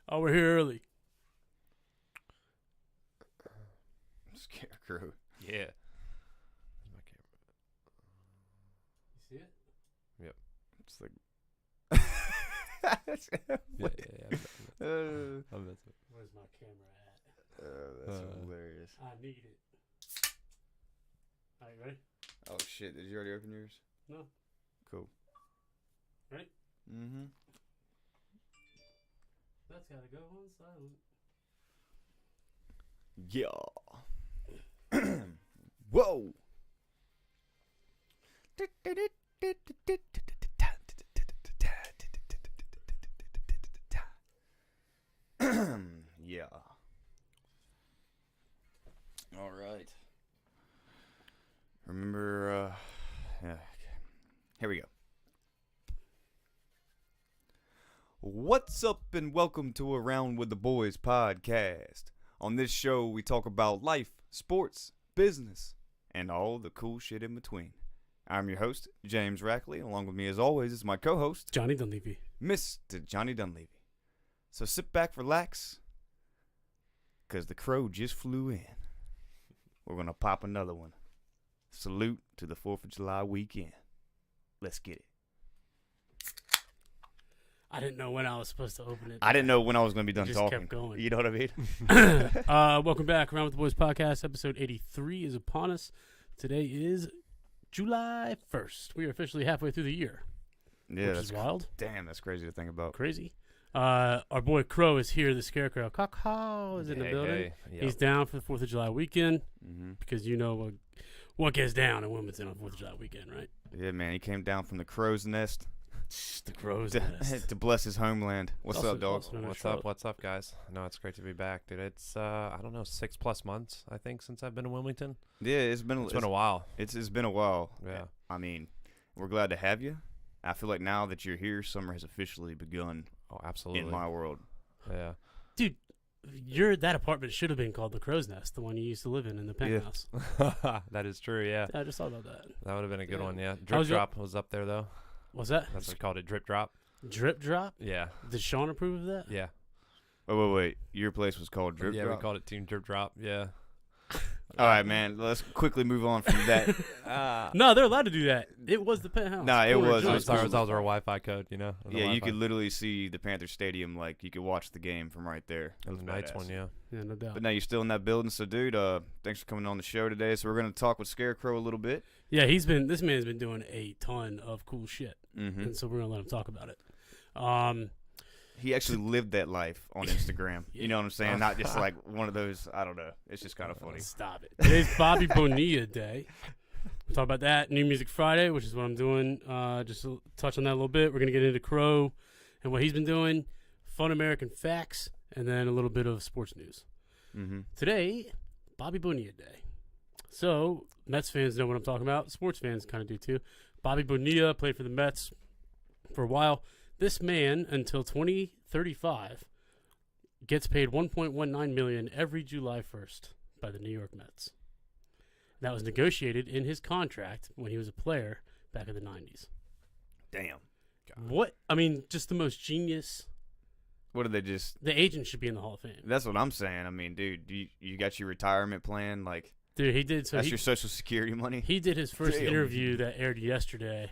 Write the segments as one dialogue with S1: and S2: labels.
S1: Oh, we're here early.
S2: Scarecrow.
S3: Yeah. Where's my camera?
S1: You see it?
S3: Yep.
S2: It's like.
S3: I'm messing.
S1: Where's my camera at?
S2: That's hilarious.
S1: I need it. All right, ready?
S2: Oh shit! Did you already open yours?
S1: No.
S2: Cool.
S1: Ready?
S2: Mm-hmm.
S1: That's gotta go on silent.
S2: Yeah. Whoa. Yeah. All right. Remember, yeah. Here we go. What's up and welcome to Around with the Boys podcast. On this show, we talk about life, sports, business, and all the cool shit in between. I'm your host, James Rackley. Along with me, as always, is my co-host,
S1: Johnny Dunleavy.
S2: Mr. Johnny Dunleavy. So sit back, relax, because the crow just flew in. We're going to pop another one. Salute to the 4th of July weekend. Let's get it.
S1: I didn't know when I was supposed to open it.
S2: I didn't know when I was going to be done
S1: just
S2: talking.
S1: Kept going.
S2: You know what I mean?
S1: Welcome back. Around with the Boys podcast. Episode 83 is upon us. Today is July 1st. We are officially halfway through the year.
S2: Yeah,
S1: which is wild.
S2: Damn, that's crazy to think about.
S1: Crazy. Our boy Crow is here. The Scarecrow. Caw is in the building.
S3: Hey. Yep.
S1: He's down for the 4th of July weekend because you know what gets down in Wilmington on 4th of July weekend, right?
S2: Yeah, man. He came down from the crow's nest.
S1: The crow's nest.
S2: To bless his homeland. What's up, dog?
S3: What's up, guys? No, it's great to be back, dude. It's I don't know, 6+ months I think since I've been in Wilmington.
S2: Yeah, it's been
S3: a while.
S2: It's been a while.
S3: Yeah.
S2: I mean, we're glad to have you. I feel like now that you're here, summer has officially begun.
S3: Oh, absolutely.
S2: In my world.
S3: Yeah.
S1: Dude, that apartment should have been called the Crow's Nest, the one you used to live in the penthouse.
S3: Yeah. That is true, yeah.
S1: I just thought about that.
S3: That would have been a good one, yeah. Drip Drop was up there, though.
S1: What's that?
S3: That's what we called it, Drip Drop.
S1: Drip Drop?
S3: Yeah.
S1: Did Sean approve of that?
S3: Yeah.
S2: Oh, wait. Your place was called Drip Drop?
S3: Yeah, we called it Team Drip Drop, yeah.
S2: All right, man. Let's quickly move on from that.
S1: No, they're allowed to do that. It was the penthouse.
S2: Nah, it was.
S3: It was our Wi-Fi code, you know?
S2: Yeah, you could literally see the Panther Stadium. Like, you could watch the game from right there.
S3: It was a nice one, yeah.
S1: Yeah, no doubt.
S2: But now you're still in that building. So, dude, thanks for coming on the show today. So, we're going to talk with Scarecrow a little bit.
S1: Yeah, this man's been doing a ton of cool shit.
S2: Mm-hmm.
S1: And so we're going to let him talk about it.
S2: He actually lived that life on Instagram. Yeah. You know what I'm saying? Not just like one of those, I don't know. It's just kind of funny.
S1: Stop it. Today's Bobby Bonilla Day. We'll talk about that. New Music Friday, which is what I'm doing. Just to touch on that a little bit. We're going to get into Crow and what he's been doing. Fun American facts. And then a little bit of sports news.
S2: Mm-hmm.
S1: Today, Bobby Bonilla Day. So, Mets fans know what I'm talking about. Sports fans kind of do too. Bobby Bonilla played for the Mets for a while. This man, until 2035, gets paid $1.19 million every July 1st by the New York Mets. That was negotiated in his contract when he was a player back in the 90s.
S2: Damn.
S1: God. What? I mean, just the most genius.
S2: What did they just...
S1: The agent should be in the Hall of Fame.
S2: That's what I'm saying. I mean, dude, you got your retirement plan? Like,
S1: dude, he did. So
S2: that's your Social Security money?
S1: He did his first interview that aired yesterday.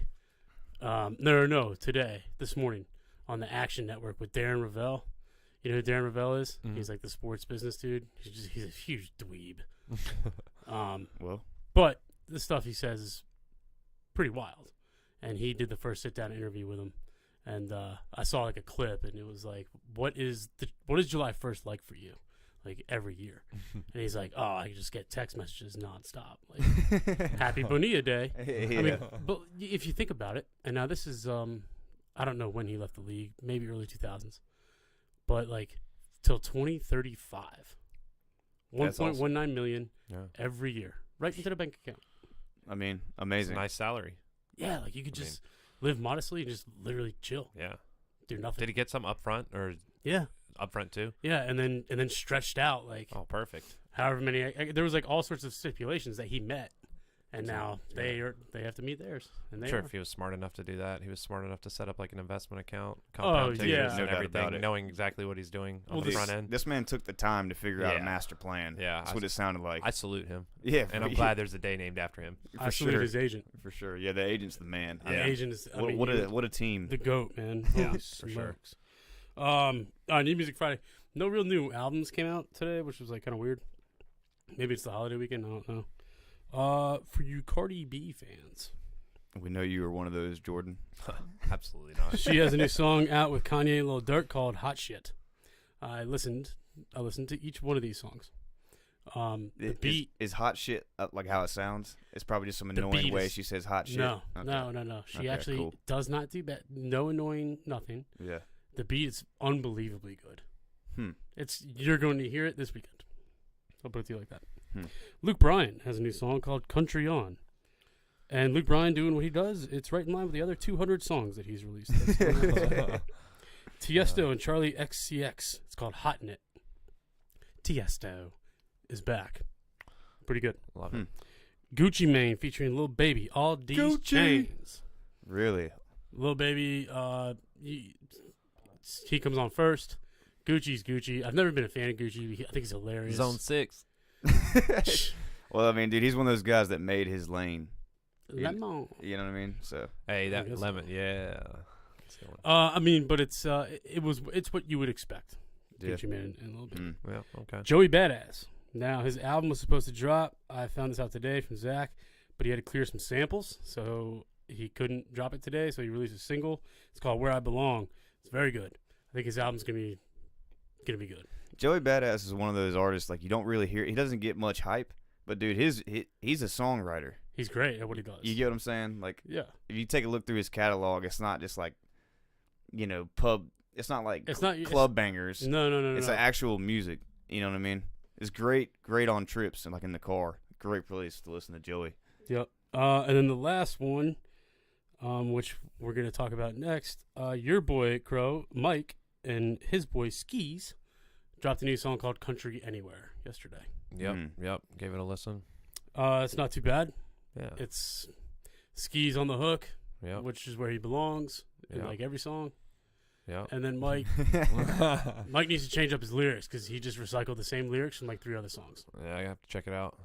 S1: This morning on the Action Network with Darren Ravel. You know who Darren Ravel is? Mm-hmm. He's like the sports business dude. He's a huge dweeb. But the stuff he says is pretty wild. And he did the first sit-down interview with him. And I saw like a clip, and it was like, what is July 1st like for you? Like every year. And he's like, I just get text messages nonstop. Like, Happy Bonilla Day.
S2: Yeah.
S1: I mean, but if you think about it, and now this is, I don't know when he left the league, maybe early 2000s, but like till 2035, $1.19 million every year, right into the bank account.
S2: I mean, amazing.
S3: It's a nice salary.
S1: Yeah, like you could just live modestly and just literally chill.
S3: Yeah.
S1: Do nothing.
S3: Did he get some up front or?
S1: Yeah.
S3: Up front too?
S1: Yeah, and then stretched out like.
S3: Oh, perfect.
S1: However many, there was like all sorts of stipulations that he met, And now they have to meet theirs. And
S3: I'm
S1: they
S3: sure
S1: are.
S3: if he was smart enough to do that, he was smart enough to set up like an investment account,
S1: Oh,
S3: compound tickets
S1: yeah.
S3: and
S2: No doubt about
S3: everything,
S2: it.
S3: knowing exactly what he's doing on
S1: Well,
S3: the front end.
S2: This man took the time to figure out a
S3: Yeah.
S2: master plan.
S3: Yeah,
S2: That's what it sounded like.
S3: I salute him,
S2: yeah,
S3: and I'm glad there's a day named after him.
S1: I
S2: for
S1: salute
S2: sure.
S1: his agent.
S2: For sure. Yeah, the agent's the man.
S1: The
S2: Yeah.
S1: agent is. I mean,
S2: What a team.
S1: the GOAT, man.
S3: Yeah,
S1: Holy
S3: for sure.
S1: smokes. New Music Friday. No real new albums came out today, which was like kind of weird. Maybe it's the holiday weekend. I don't know. For you Cardi B fans,
S2: We know you were one of those, Jordan.
S3: Absolutely not.
S1: she has a new song out with Kanye and Lil Durk called "Hot Shit." I listened to each one of these songs. The beat
S2: is hot shit like how it sounds. It's probably just some
S1: The
S2: annoying
S1: beat
S2: way
S1: is-
S2: she says hot shit.
S1: No,
S2: Okay.
S1: no. She
S2: Okay,
S1: actually
S2: cool.
S1: does not do that. No annoying, nothing.
S2: Yeah.
S1: The beat is unbelievably good.
S2: Hmm.
S1: You're going to hear it this weekend. I'll put it to you like that.
S2: Hmm.
S1: Luke Bryan has a new song called "Country On," and Luke Bryan doing what he does. It's right in line with the other 200 songs that he's released. Tiesto and Charlie XCX. It's called "Hot in It." Tiesto is back. Pretty good.
S3: Love
S2: Hmm.
S3: it.
S1: Gucci Mane featuring Lil Baby. All these
S2: Gucci.
S1: chains.
S2: Really?
S1: Lil Baby, he comes on first. Gucci's Gucci. I've never been a fan of Gucci. I think he's hilarious.
S3: Zone 6.
S2: Well, I mean, dude, he's one of those guys that made his lane.
S1: Lemon.
S2: You know what I mean? So
S3: Hey,
S1: I
S3: that
S1: guess
S3: lemon, yeah. That's the one.
S1: I mean, but it's what you would expect.
S2: yeah.
S1: Gucci Mane and Lil Baby.
S2: Mm.
S3: Yeah, okay.
S1: Joey Badass. Now his album was supposed to drop. I found this out today from Zach, but he had to clear some samples, so he couldn't drop it today. So he released a single. It's called "Where I Belong." It's very good. I think his album's gonna be good.
S2: Joey Badass is one of those artists like you don't really hear. He doesn't get much hype, but dude, he's a songwriter.
S1: He's great at what he does.
S2: You get what I'm saying? Like
S1: Yeah.
S2: if you take a look through his catalog, it's not just like, pub. It's not like
S1: It's not
S2: club bangers.
S1: No.
S2: It's like actual music. You know what I mean? It's great on trips and like in the car. Great place to listen to Joey.
S1: Yep. And then the last one, which we're going to talk about next, your boy Crow, Mike, and his boy Skis dropped a new song called "Country Anywhere" yesterday.
S3: Yep. Gave it a listen.
S1: It's not too bad.
S3: Yeah.
S1: It's Skis on the hook,
S3: Yep.
S1: which is where he belongs in
S3: Yep.
S1: like every song.
S3: Yep.
S1: And then Mike needs to change up his lyrics because he just recycled the same lyrics from like 3 other songs.
S3: Yeah, I have to check it out.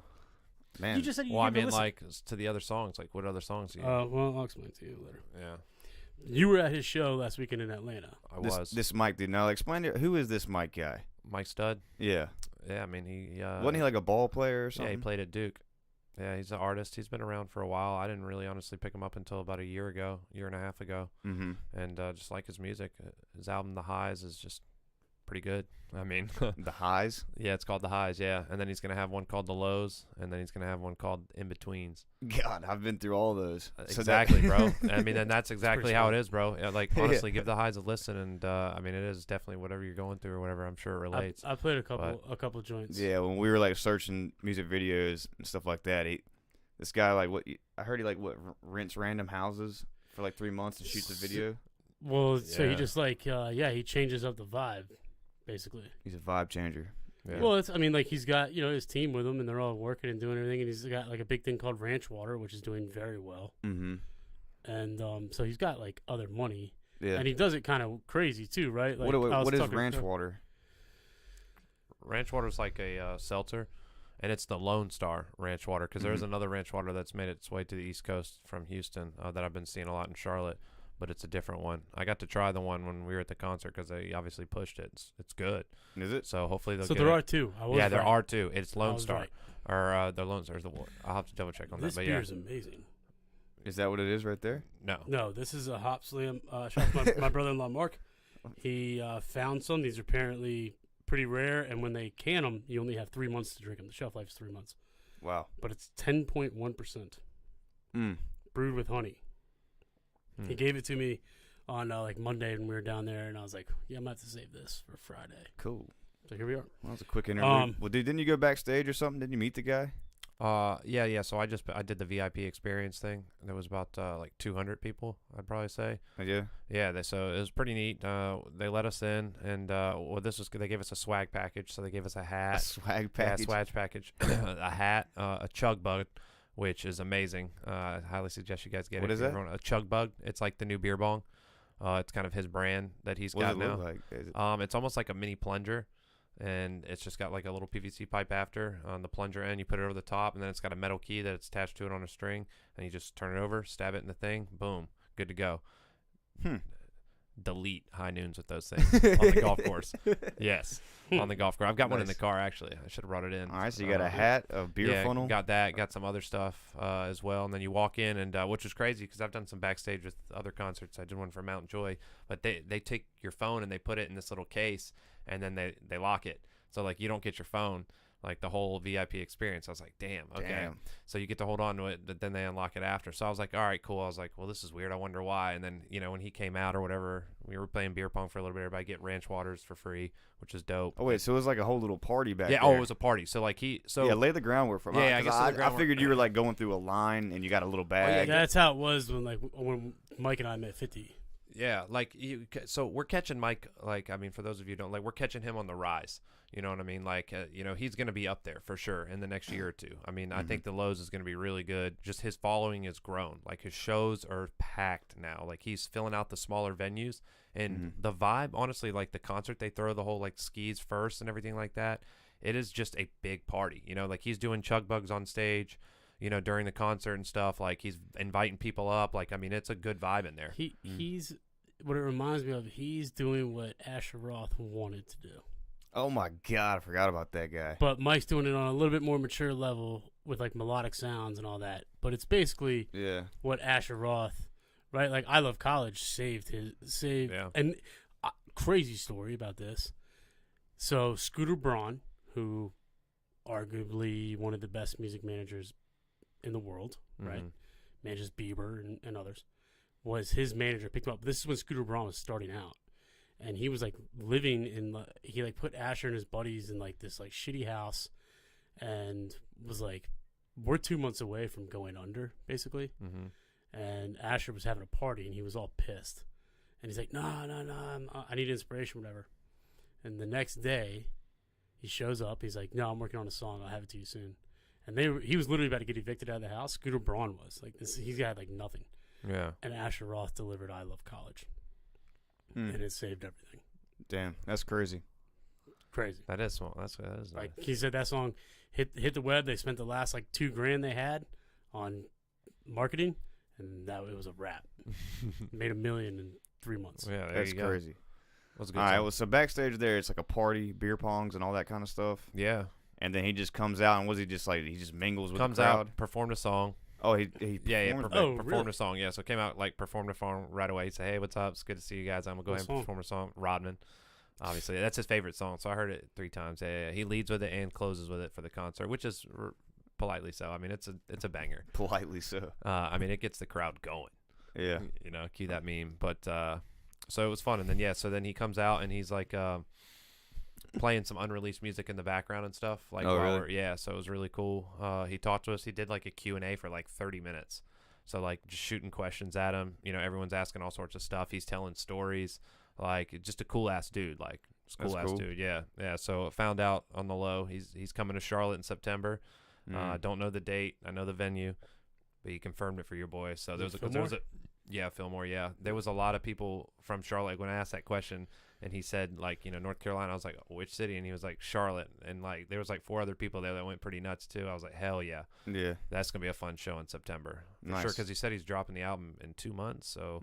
S2: Man,
S1: You just said you
S3: Well, I
S1: gave it a
S3: mean,
S1: listen.
S3: like, to the other songs. Like, what other songs do you
S1: Well, I'll explain to you later.
S3: Yeah,
S1: You were at his show last weekend in Atlanta.
S3: I was.
S2: this Mike dude. Now explain it. Who is this Mike guy?
S3: Mike Stud.
S2: Yeah,
S3: Yeah, I mean, he...
S2: wasn't he like a ball player or
S3: Yeah,
S2: something?
S3: he played at Duke. Yeah, he's an artist. He's been around for a while. I didn't really honestly pick him up until about a year and a half ago.
S2: Mm-hmm.
S3: And just like his music. His album, The Highs, is just pretty good. I mean,
S2: The Highs.
S3: yeah, it's called The Highs, yeah. And then he's going to have one called The Lows, and then he's going to have one called In Betweens.
S2: God, I've been through all those. So
S3: Exactly, bro. I mean, and that's exactly
S1: pretty
S3: how
S1: smart.
S3: it is, bro. Yeah, like,
S2: Yeah.
S3: honestly, give The Highs a listen, and I mean, it is definitely whatever you're going through or whatever. I'm sure it relates.
S1: I played a couple joints.
S2: Yeah, when we were like searching music videos and stuff like that, this guy I heard he rents random houses for like 3 months and shoots a video.
S1: Well, so he
S3: Yeah.
S1: just like he changes up the vibe, basically.
S2: He's a vibe changer.
S3: Yeah.
S1: Well, he's got his team with him, and they're all working and doing everything, and he's got like a big thing called Ranch Water, which is doing very well,
S2: Mm-hmm.
S1: and so he's got like other money,
S2: Yeah.
S1: and he does it kind of crazy too, right? Like,
S2: what is Ranch Water?
S3: Ranch Water is like a seltzer, and it's the Lone Star Ranch Water because there's another Ranch Water that's made its way to the East Coast from Houston that I've been seeing a lot in Charlotte, but it's a different one. I got to try the one when we were at the concert because they obviously pushed it. It's good.
S2: Is it?
S3: So hopefully they'll
S1: So
S3: get
S1: there
S3: it.
S1: are two.
S3: Yeah, there
S1: right.
S3: are two. It's
S1: I
S3: Lone
S1: was
S3: Star.
S1: right.
S3: Or the Lone Star is the one. I'll have to double check on
S1: This
S3: that. But
S1: beer
S3: yeah.
S1: is amazing.
S2: Is that what it is right there?
S3: No.
S1: No, this is a Hop Slam. Shout out to my brother-in-law Mark. He found some. These are apparently pretty rare, and when they can them, you only have 3 months to drink them. The shelf life is 3 months,
S2: Wow.
S1: but it's 10.1%
S2: Mm.
S1: brewed with honey.
S3: Hmm.
S1: He gave it to me on like Monday, and we were down there, and I was like, "Yeah, I'm gonna have to save this for Friday."
S2: Cool.
S1: So here we are.
S2: Well, that was a quick interview.
S1: Um,
S2: Well, dude, didn't you go backstage or something? Didn't you meet the guy?
S3: Yeah. So I did the VIP experience thing. There was about like 200 people, I'd probably say.
S2: Oh, yeah.
S3: Yeah, so it was pretty neat. They let us in, and they gave us a swag package. So they gave us a hat,
S2: A swag package.
S3: swag package, a hat, a chug bug, which is amazing. I highly suggest you guys get it.
S2: What is that?
S3: A chug bug. It's like the new beer bong. It's kind of his brand that he's
S2: What
S3: got
S2: does it
S3: now.
S2: look like? Is it-
S3: It's almost like a mini plunger, and it's just got like a little PVC pipe after on the plunger end. You put it over the top, and then it's got a metal key that's attached to it on a string, and you just turn it over, stab it in the thing, boom, good to go. Delete high noons with those things on the golf course. Yes, on the golf course. I've got one in the
S2: Nice.
S3: car, actually. I should have brought it in.
S2: All right, so you got a hat, a beer funnel.
S3: Got that. Got some other stuff as well. And then you walk in, and which was crazy because I've done some backstage with other concerts. I did one for Mount Joy, but they take your phone and they put it in this little case, and then they lock it. So like you don't get your phone like the whole VIP experience. I was like, damn, okay.
S2: Damn.
S3: So you get to hold on to it, but then they unlock it after. So I was like, all right, cool. I was like, well, this is weird. I wonder why. And then, when he came out or whatever, we were playing beer pong for a little bit. Everybody get ranch waters for free, which is dope.
S2: Oh wait, so it was like a whole little party back
S3: Yeah.
S2: there.
S3: Oh, it was a party. So like
S2: yeah, lay the groundwork for.
S3: Yeah, I guess lay the
S2: I
S3: groundwork.
S2: figured you were like going through a line and you got a little bag.
S1: That's how it was when Mike and I met 50.
S3: Yeah, like so we're catching Mike. Like, I mean, for those of you who don't, like, we're catching him on the rise. You know what I mean? Like, he's going to be up there for sure in the next year or two. I mean, I think the Lowe's is going to be really good. Just his following has grown. Like, his shows are packed now. Like, he's filling out the smaller venues, and the vibe, honestly, like the concert, they throw the whole like skis first and everything like that. It is just a big party. Like he's doing chug bugs on stage. During the concert and stuff, like he's inviting people up. Like, I mean, it's a good vibe in there.
S1: He's what it reminds me of. He's doing what Asher Roth wanted to do.
S2: Oh my God, I forgot about that guy.
S1: But Mike's doing it on a little bit more mature level with like melodic sounds and all that. But it's basically what Asher Roth, right? Like I Love College saved.
S3: Yeah.
S1: And crazy story about this. So Scooter Braun, who arguably one of the best music managers in the world, right? Manages Bieber and others, was his manager, picked him up. This is when Scooter Braun was starting out. And he was like living in, he like put Asher and his buddies in like this like shitty house and was like, we're 2 months away from going under, basically. And Asher was having a party and he was all pissed. And he's like, no, I need inspiration, whatever. And the next day he shows up. He's like, no, I'm working on a song. I'll have it to you soon. And he was literally about to get evicted out of the house. Scooter Braun was like this. He's got like nothing.
S3: Yeah.
S1: And Asher Roth delivered I Love College. And it saved everything.
S2: Damn, that's crazy.
S1: Crazy.
S3: That is small. That is
S1: like he said that song hit the web. They spent the last like $2,000 they had on marketing, and it was a wrap. Made $1 million in 3 months.
S3: Yeah,
S2: That's crazy.
S3: That was a good
S2: All right,
S3: time.
S2: well, so backstage there, it's like a party, beer pongs and all that kind of stuff.
S3: Yeah.
S2: And then he just comes out, and was he just like he just mingles with
S3: Comes
S2: the crowd?
S3: out, performed a song.
S2: Oh, he
S3: performed
S1: really?
S3: a song. Yeah, so came out like performed a song right away. He said, "Hey, what's up? It's good to see you guys. I'm gonna go ahead and perform a song." Rodman, obviously, that's his favorite song. So I heard it 3 times. Yeah, he leads with it and closes with it for the concert, which is politely so. I mean, it's a banger.
S2: Politely so.
S3: I mean, it gets the crowd going.
S2: Yeah.
S3: Cue that meme. But so it was fun, and then so then he comes out and he's like playing some unreleased music in the background and stuff. Like,
S2: oh, really?
S3: So it was really cool. He talked to us. He did like a Q&A for like 30 minutes. So like just shooting questions at him. Everyone's asking all sorts of stuff. He's telling stories. Like just a cool ass dude. Like cool ass dude. Yeah. Yeah. So I found out on the low he's coming to Charlotte in September. Don't know the date. I know the venue, but he confirmed it for your boy. So there was Fillmore. Yeah. There was a lot of people from Charlotte when I asked that question. And he said, like, North Carolina. I was like, which city? And he was like, Charlotte. And, like, there was, like, 4 other people there that went pretty nuts, too. I was like, hell yeah.
S2: Yeah.
S3: That's going to be a fun show in September. For
S2: Nice.
S3: sure, because he said he's dropping the album in 2 months. So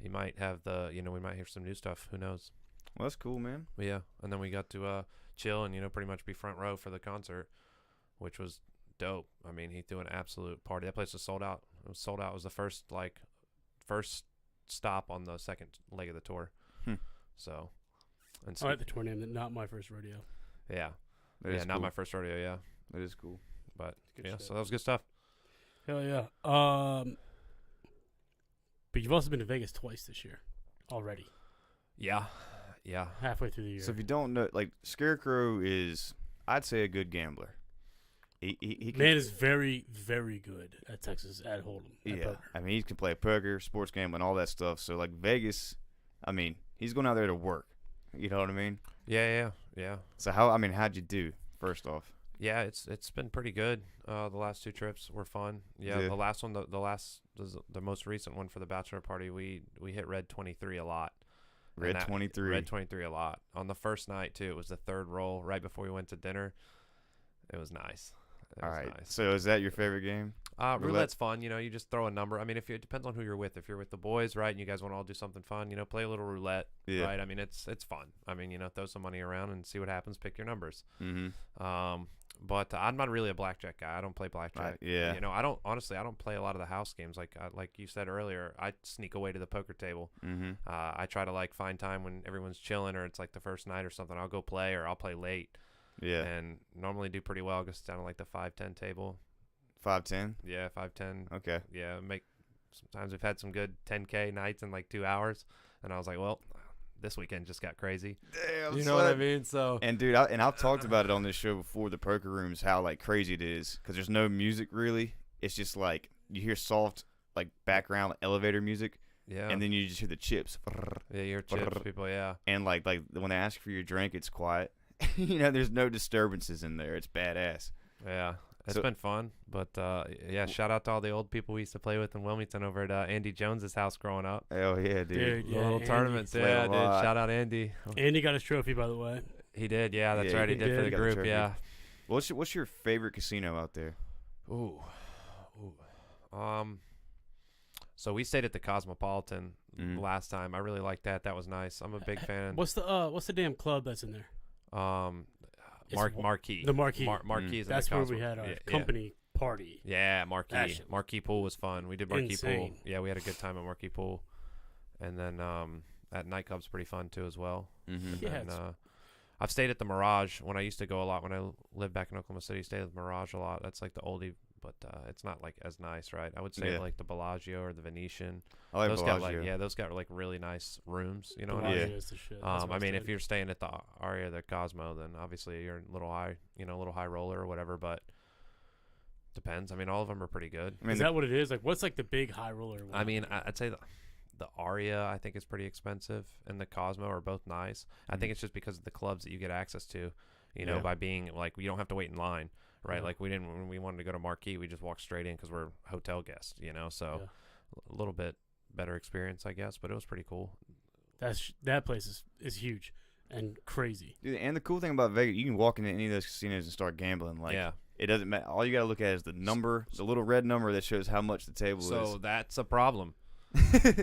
S3: he might have we might hear some new stuff. Who knows?
S2: Well, that's cool, man.
S3: But, yeah. And then we got to chill and, pretty much be front row for the concert, which was dope. I mean, he threw an absolute party. That place was sold out. It was sold out. It was the first stop on the second leg of the tour. So, and
S1: I like the tour name. Not My First Rodeo.
S3: Yeah,
S2: That
S3: not
S2: cool.
S3: my first rodeo. Yeah,
S2: That is cool.
S3: but
S1: Good
S3: yeah,
S1: shit.
S3: so that was good stuff.
S1: Hell yeah. But you've also been to Vegas twice this year, already.
S3: Yeah.
S1: Halfway through the year.
S2: So if you don't know, like Scarecrow is, I'd say, a good gambler. He can,
S1: Man is very, very good at Texas at Hold'em. At
S2: yeah.
S1: poker.
S2: I mean, he can play poker, sports gambling, all that stuff. So like Vegas, I mean, he's going out there to work. You know what I mean?
S3: Yeah.
S2: So how'd you do? First off,
S3: Yeah, it's been pretty good. The last 2 trips were fun. Yeah,
S2: Yeah.
S3: the last one, the most recent one for the bachelor party, we hit Red 23 a lot. And
S2: Red 23.
S3: Red 23 a lot. On the first night too, it was the 3rd roll right before we went to dinner. It was nice.
S2: All right. So is that your favorite game?
S3: Roulette's fun. You know, you just throw a number. I mean, it depends on who you're with. If you're with the boys, right, and you guys want to all do something fun, you know, play a little roulette,
S2: Yeah.
S3: right? I mean, it's fun. I mean, you know, throw some money around and see what happens. Pick your numbers.
S2: Mm-hmm.
S3: But I'm not really a blackjack guy. I don't play blackjack.
S2: Yeah.
S3: You know, I don't play a lot of the house games. Like you said earlier, I sneak away to the poker table.
S2: Mm-hmm.
S3: I try to like find time when everyone's chilling or it's like the first night or something. I'll go play or I'll play late.
S2: Yeah.
S3: And normally do pretty well. Just down to like the 5-10 table.
S2: 5-10.
S3: Yeah, 5-10.
S2: Okay.
S3: Yeah, sometimes we've had some good 10K nights in like 2 hours, and I was like, well, this weekend just got crazy.
S2: Damn.
S3: You know what I mean? So
S2: And dude, I've talked about it on this show before. The poker rooms, how like crazy it is, because there's no music really. It's just like you hear soft like background elevator music,
S3: yeah,
S2: and then you just hear the chips.
S3: yeah, your chips, people, yeah.
S2: And like when they ask for your drink, it's quiet. You know, there's no disturbances in there. It's badass.
S3: Yeah. It's
S2: So-
S3: been fun, but yeah, shout out to all the old people we used to play with in Wilmington over at Andy Jones's house growing up.
S2: Hell yeah, dude.
S1: Dude,
S3: The
S1: yeah,
S3: little
S1: Andy.
S3: tournaments,
S2: Played
S3: yeah,
S2: a
S3: dude.
S2: lot.
S3: Shout out Andy.
S1: Andy got his trophy, by the way.
S3: He did, yeah, that's
S2: Yeah,
S3: right. He
S2: he
S3: did for
S1: did.
S3: the
S2: He got the
S3: group,
S2: trophy.
S3: yeah.
S2: What's your favorite casino out there?
S3: Ooh. So we stayed at the Cosmopolitan
S2: Mhm.
S3: last time. I really liked that. That was nice. I'm a big fan.
S1: What's the damn club that's in there? It's
S3: Marquee.
S1: The Marquee.
S3: Marquee is in
S1: That's
S3: the
S1: where
S3: Cosmo.
S1: we had our
S3: Yeah,
S1: company party.
S3: Yeah,
S1: That
S3: Marquee.
S1: shit was
S3: Marquee Pool was fun. We did Marquee
S1: insane.
S3: Pool. Yeah, we had a good time at Marquee Pool. And then at Nightclub's pretty fun too as well.
S2: Mm-hmm.
S1: Yeah,
S3: And
S1: it's-
S3: I've stayed at the Mirage when I used to go a lot. When I lived back in Oklahoma City, stayed at the Mirage a lot. That's like the oldie, but it's not like as nice, right? I would say
S2: Yeah.
S3: like the Bellagio or the Venetian.
S2: I like
S3: those
S2: Bellagio.
S3: those got like really nice rooms. You know what I
S1: Bellagio
S3: mean?
S2: Yeah.
S1: is the shit. That's what
S3: I mean, if
S1: stayed.
S3: you're staying at the Aria, the Cosmo, then obviously you're a little high, a little high roller or whatever. But depends. I mean, all of them are pretty good.
S2: I mean,
S1: Is that what it is? Like, what's like the big high roller one?
S3: I mean, I'd say the Aria I think is pretty expensive, and the Cosmo are both nice. I think it's just because of the clubs that you get access to. You know,
S2: Yeah.
S3: by being like you don't have to wait in line, right?
S1: Yeah.
S3: Like we didn't when we wanted to go to Marquee, we just walked straight in because we're hotel guests. You know, so
S1: Yeah.
S3: a little bit better experience, I guess, but it was pretty cool.
S1: that place is huge and crazy.
S2: dude, and the cool thing about Vegas, you can walk into any of those casinos and start gambling. Like,
S3: yeah.
S2: it doesn't matter. All you gotta look at is the number, the little red number that shows how much the table
S3: So
S2: is.
S3: that's a problem.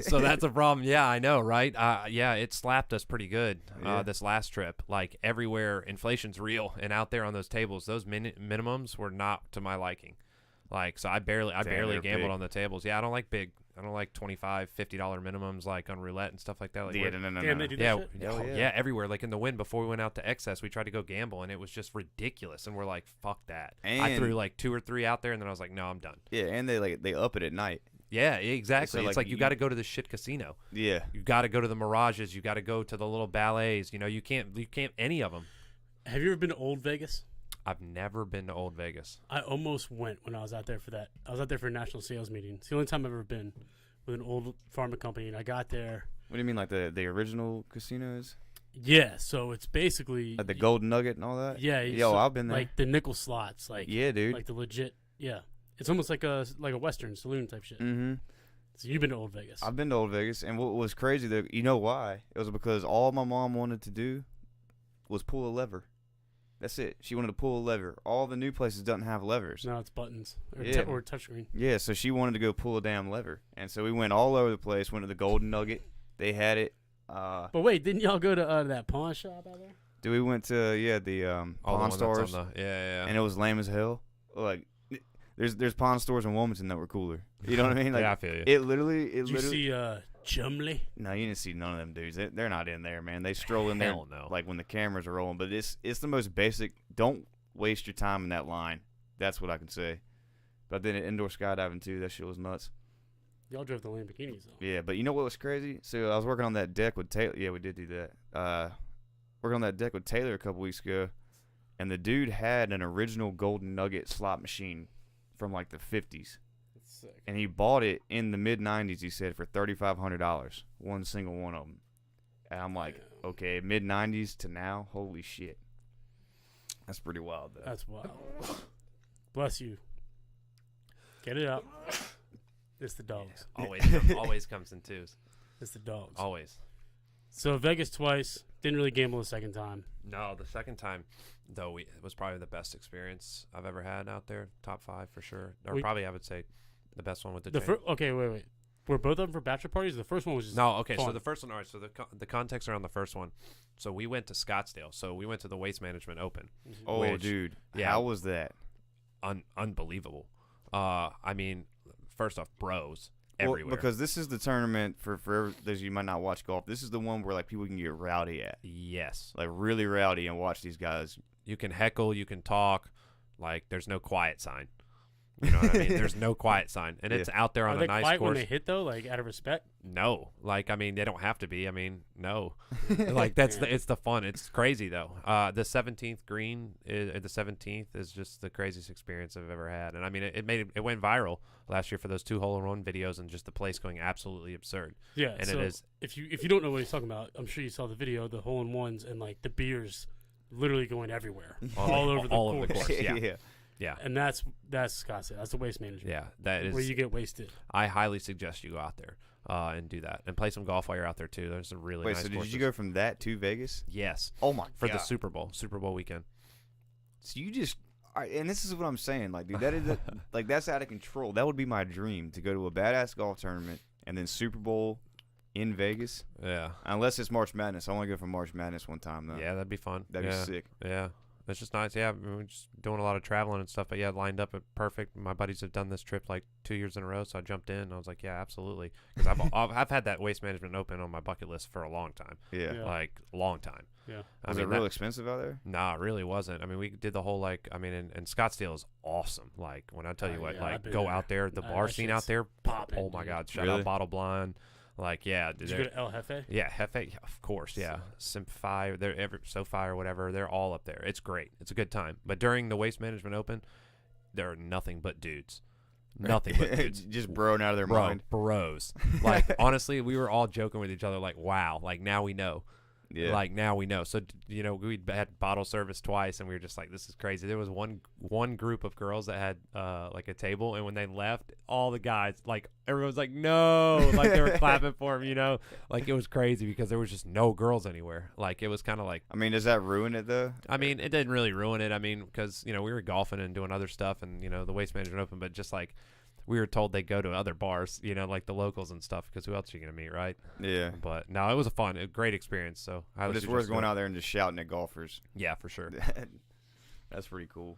S3: So that's a problem. Yeah, I know, right? Yeah, it slapped us pretty good
S2: Yeah.
S3: this last trip. Like everywhere, inflation's real, and out there on those tables, those minimums were not to my liking. Like, so I barely
S2: they're
S3: gambled
S2: big.
S3: on the tables. Yeah, I don't like $25, $50 minimums like on roulette and stuff like that. Like
S2: Yeah,
S3: we're-
S2: no.
S1: Damn, they do that
S3: yeah,
S1: shit?
S2: Hell
S3: yeah,
S2: yeah.
S3: everywhere. Like in the Wynn, before we went out to Excess, we tried to go gamble, and it was just ridiculous. And we're like, fuck that. I
S2: And-
S3: threw like 2 or 3 out there, and then I was like, no, I'm done.
S2: Yeah, and they up it at night.
S3: Yeah, exactly.
S2: So,
S3: It's
S2: like,
S3: like you
S2: you-
S3: got to go to the shit casino.
S2: Yeah.
S3: You got to go to the Mirages. You got to go to the little ballets. You know, you can't any of them.
S1: Have you ever been to Old Vegas?
S3: I've never been to Old Vegas.
S1: I almost went when I was out there for that. I was out there for a national sales meeting. It's the only time I've ever been with an old pharma company, and I got there.
S2: What do you mean, like the original casinos,
S1: Yeah, so it's basically
S2: like the Golden Nugget and all that?
S1: Yeah,
S2: Yo,
S1: so,
S2: I've been there.
S1: like the nickel slots, like
S2: Yeah, dude.
S1: like the legit. Yeah, it's almost like a Western saloon type shit.
S2: Mm-hmm.
S1: So you've been to Old Vegas?
S2: I've been to Old Vegas, and what was crazy though, you know why? It was because all my mom wanted to do was pull a lever. That's it. She wanted to pull a lever. All the new places doesn't have levers.
S1: No, it's buttons or,
S2: Yeah.
S1: or touchscreen.
S2: Yeah, so she wanted to go pull a damn lever, and so we went all over the place. Went to the Golden Nugget. They had it.
S1: But wait, didn't y'all go to that pawn shop out there?
S2: We went to the
S3: Oh, the
S2: Pawn
S3: one that's on
S2: Stars,
S3: yeah.
S2: and it was lame as hell. Like, there's pawn stores in Wilmington that were cooler. You know what I mean? Like,
S3: yeah, I feel you.
S2: it literally.
S1: Did you see Chumley?
S2: No, you didn't see none of them dudes. They're not in there, man. They stroll in there
S3: Hell no.
S2: like when the cameras are rolling. But it's the most basic. Don't waste your time in that line. That's what I can say. But then at indoor skydiving too, that shit was nuts.
S1: Y'all drove the Lamborghinis though.
S2: Yeah, but you know what was crazy? So I was working on that deck with Taylor. Yeah, we did do that. Working on that deck with Taylor a couple weeks ago, and the dude had an original Golden Nugget slot machine from like the 50s.
S1: That's sick.
S2: And he bought it in the mid-90s, he said, for $3,500. One single one of them. And I'm like, okay, mid-90s to now? Holy shit. That's pretty wild, though.
S1: That's wild. Bless you. Get it out. It's the dogs.
S3: Always comes in twos.
S1: It's the dogs.
S3: Always.
S1: So Vegas twice. Didn't really gamble the second time.
S3: No, the second time, though, it was probably the best experience I've ever had out there. Top 5 for sure. Or probably I would say the best one with the chain.
S1: Okay, wait. Were both of them for bachelor parties? The first one was just
S3: okay.
S1: fun.
S3: So the first one, all right. So the context around the first one. So we went to Scottsdale. So we went to the Waste Management Open.
S2: Oh, dude. Yeah. How was that?
S3: Unbelievable. I mean, first off, bros everywhere.
S2: Well, because this is the tournament for those you might not watch golf. This is the one where like people can get rowdy at.
S3: Yes.
S2: Like really rowdy and watch these guys.
S3: You can heckle, you can talk. Like there's no quiet sign. You know what I mean? There's no quiet sign, and it's out there on a nice course. Are they quiet when
S1: they hit though? Like out of respect?
S3: No, like I mean, they don't have to be. I mean, no, like it's the fun. It's crazy though. The 17th green, the 17th is just the craziest experience I've ever had, and I mean, it went viral last year for those 2 hole-in-one videos, and just the place going absolutely absurd.
S1: Yeah,
S3: and
S1: so
S3: it is.
S1: If you don't know what he's talking about, I'm sure you saw the video, the hole-in-ones and like the beers, literally going everywhere, all over the course.
S3: Yeah. Yeah,
S1: and that's Scottsdale. That's the Waste Management.
S3: Yeah, that is
S1: where you get wasted.
S3: I highly suggest you go out there and do that, and play some golf while you're out there too. There's some really nice.
S2: Wait, so
S3: courses.
S2: did you go from that to Vegas?
S3: Yes.
S2: Oh my god!
S3: For the Super Bowl weekend.
S2: So you just, and this is what I'm saying, like, dude, that is like that's out of control. That would be my dream to go to a badass golf tournament and then Super Bowl in Vegas.
S3: Yeah.
S2: Unless it's March Madness, I want to go for March Madness one time though.
S3: Yeah, that'd be fun.
S2: That'd be sick.
S3: Yeah. It's just nice. Yeah, we're just doing a lot of traveling and stuff. But yeah, lined up at perfect. My buddies have done this trip like 2 years in a row, so I jumped in. And I was like, yeah, absolutely, because I've had that Waste Management Open on my bucket list for a long time.
S2: Yeah.
S3: Like long time.
S1: Yeah.
S2: Was it real expensive out there?
S3: Nah, it really wasn't. I mean, we did the whole and Scottsdale is awesome. Like when I tell you go out there, the bar scene out there,
S1: popping.
S3: Oh my God, shout out Bottle Blind. Like, yeah.
S1: Did you go to El Jefe?
S3: Yeah, Jefe, of course, yeah. Simplify, SoFi or whatever, they're all up there. It's great. It's a good time. But during the Waste Management Open, there are nothing but dudes. Nothing but dudes.
S2: Just broing out of their mind.
S3: Bros. Like, honestly, we were all joking with each other, like, wow, like, now we know.
S2: Yeah.
S3: Like, now we know. So, we had bottle service twice, and we were just like, this is crazy. There was one group of girls that had, like, a table, and when they left, all the guys, like, everyone was like, no. Like, they were clapping for them, Like, it was crazy because there was just no girls anywhere. Like, it was kind of like.
S2: I mean, does that ruin it, though?
S3: I mean, it didn't really ruin it. I mean, because, we were golfing and doing other stuff and, the Waste Management Open, but just, like, we were told they go to other bars, like the locals and stuff, because who else are you going to meet, right?
S2: Yeah.
S3: But, no, it was a great experience. So
S2: but it's worth going out there and just shouting at golfers.
S3: Yeah, for sure.
S2: That's pretty cool.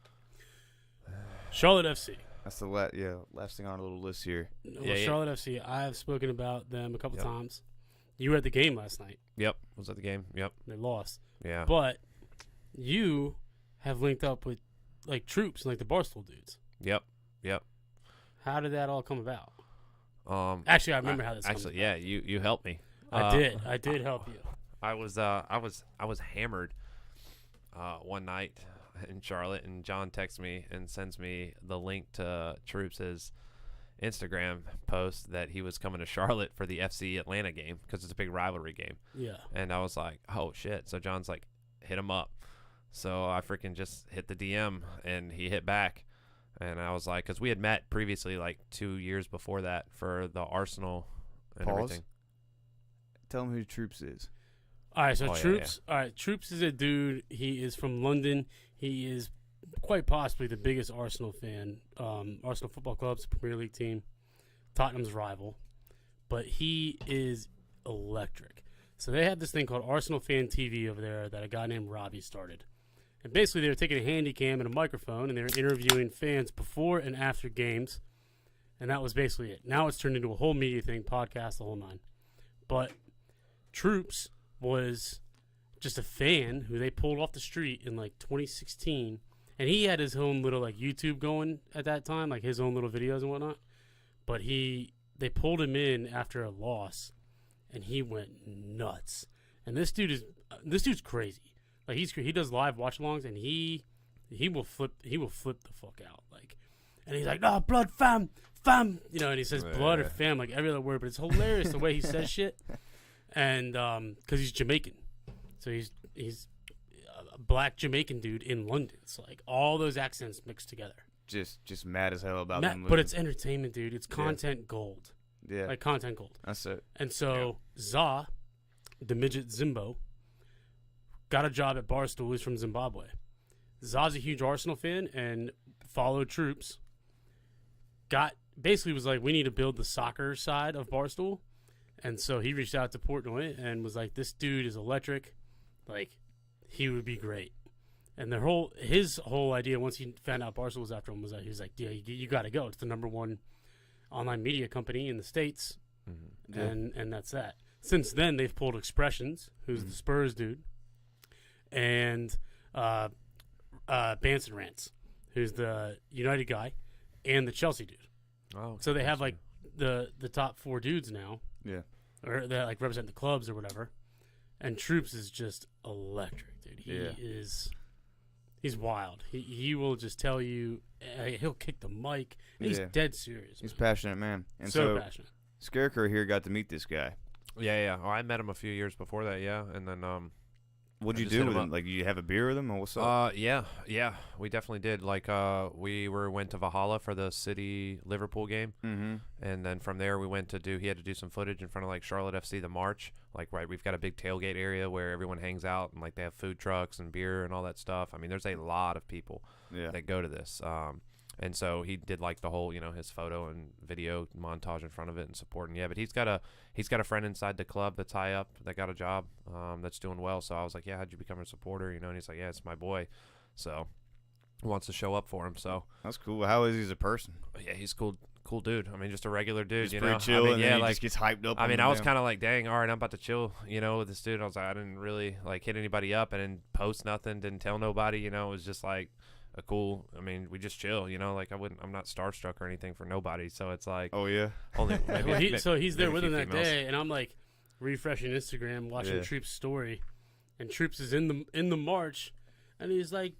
S1: Charlotte FC.
S2: That's the last thing on our little list here.
S1: Well, Charlotte FC, I have spoken about them a couple times. You were at the game last night.
S3: Yep. Was at the game. Yep.
S1: They lost.
S3: Yeah.
S1: But you have linked up with, like, Troops, like the Barstool dudes.
S3: Yep.
S1: How did that all come about? Actually, I remember how this.
S3: Actually, yeah, you helped me.
S1: I did help you.
S3: I was hammered one night in Charlotte, and John texts me and sends me the link to Troops' Instagram post that he was coming to Charlotte for the FC Atlanta game because it's a big rivalry game.
S1: Yeah.
S3: And I was like, oh shit. So John's like, hit him up. So I freaking just hit the DM, and he hit back. And I was like, because we had met previously, like 2 years before that, for the Arsenal and everything.
S2: Tell him who Troops is.
S1: All right, so Troops. Yeah. All right, Troops is a dude. He is from London. He is quite possibly the biggest Arsenal fan. Arsenal Football Club's Premier League team, Tottenham's rival. But he is electric. So they had this thing called Arsenal Fan TV over there that a guy named Robbie started. And basically, they were taking a handy cam and a microphone, and they were interviewing fans before and after games. And that was basically it. Now it's turned into a whole media thing, podcast, the whole nine. But Troops was just a fan who they pulled off the street in, like, 2016. And he had his own little, like, YouTube going at that time, like his own little videos and whatnot. But they pulled him in after a loss, and he went nuts. And this dude's crazy. Like, he does live watch-alongs, and he will flip the fuck out. Like, and he's like, no, blood, fam, and he says blood or fam, like every other word, but it's hilarious the way he says shit. And because he's Jamaican, so he's black Jamaican dude in London. It's like all those accents mixed together.
S2: Just mad as hell about them.
S1: But it's entertainment, dude. It's content gold.
S2: Yeah.
S1: Like content gold.
S2: That's it.
S1: And so Za, the midget Zimbo, got a job at Barstool. He's from Zimbabwe. Za's a huge Arsenal fan and followed Troops. Basically was like, we need to build the soccer side of Barstool. And so he reached out to Portnoy and was like, this dude is electric. Like, he would be great. And his whole idea, once he found out Barstool was after him, was that he was like, yeah, you got to go. It's the #1 online media company in the States.
S2: Mm-hmm.
S1: And that's that. Since then, they've pulled Expressions, who's the Spurs dude, and Banson Rants, who's the United guy, and the Chelsea dude.
S3: Oh,
S1: so they have like the top 4 dudes now.
S2: Yeah.
S1: Or that like represent the clubs or whatever. And Troops is just electric, dude. He's wild. He will just tell you, he'll kick the mic. And he's dead serious.
S2: He's passionate, man. And
S1: so passionate.
S2: Scarecrow here got to meet this guy.
S3: Yeah. Oh, I met him a few years before that, yeah. And then
S2: what'd you do with him? Like, you have a beer with him, or what's up?
S3: Yeah, we definitely did. Like, we went to Valhalla for the City Liverpool game, and then from there we went to he had to do some footage in front of like Charlotte FC, the March. Like, right, we've got a big tailgate area where everyone hangs out, and like they have food trucks and beer and all that stuff. I mean, there's a lot of people that go to this. And so he did like the whole, his photo and video montage in front of it and supporting. Yeah, but he's got a friend inside the club that's high up that got a job that's doing well. So I was like, yeah, how'd you become a supporter? And he's like, yeah, it's my boy. So he wants to show up for him. So
S2: that's cool. How is he as a person?
S3: Yeah, he's cool dude. I mean, just a regular dude.
S2: He's pretty chill.
S3: I mean,
S2: and he just gets hyped up.
S3: I mean, I was kind of like, dang, all right, I'm about to chill, with this dude. I was like, I didn't really like hit anybody up. I didn't post nothing. Didn't tell nobody. It was just like a cool. I mean, we just chill. Like I'm not starstruck or anything for nobody. So it's like,
S2: oh yeah,
S3: only. Maybe,
S1: so he's there with him that day, and I'm like refreshing Instagram, watching Troops' story, and Troops is in the march, and he's like,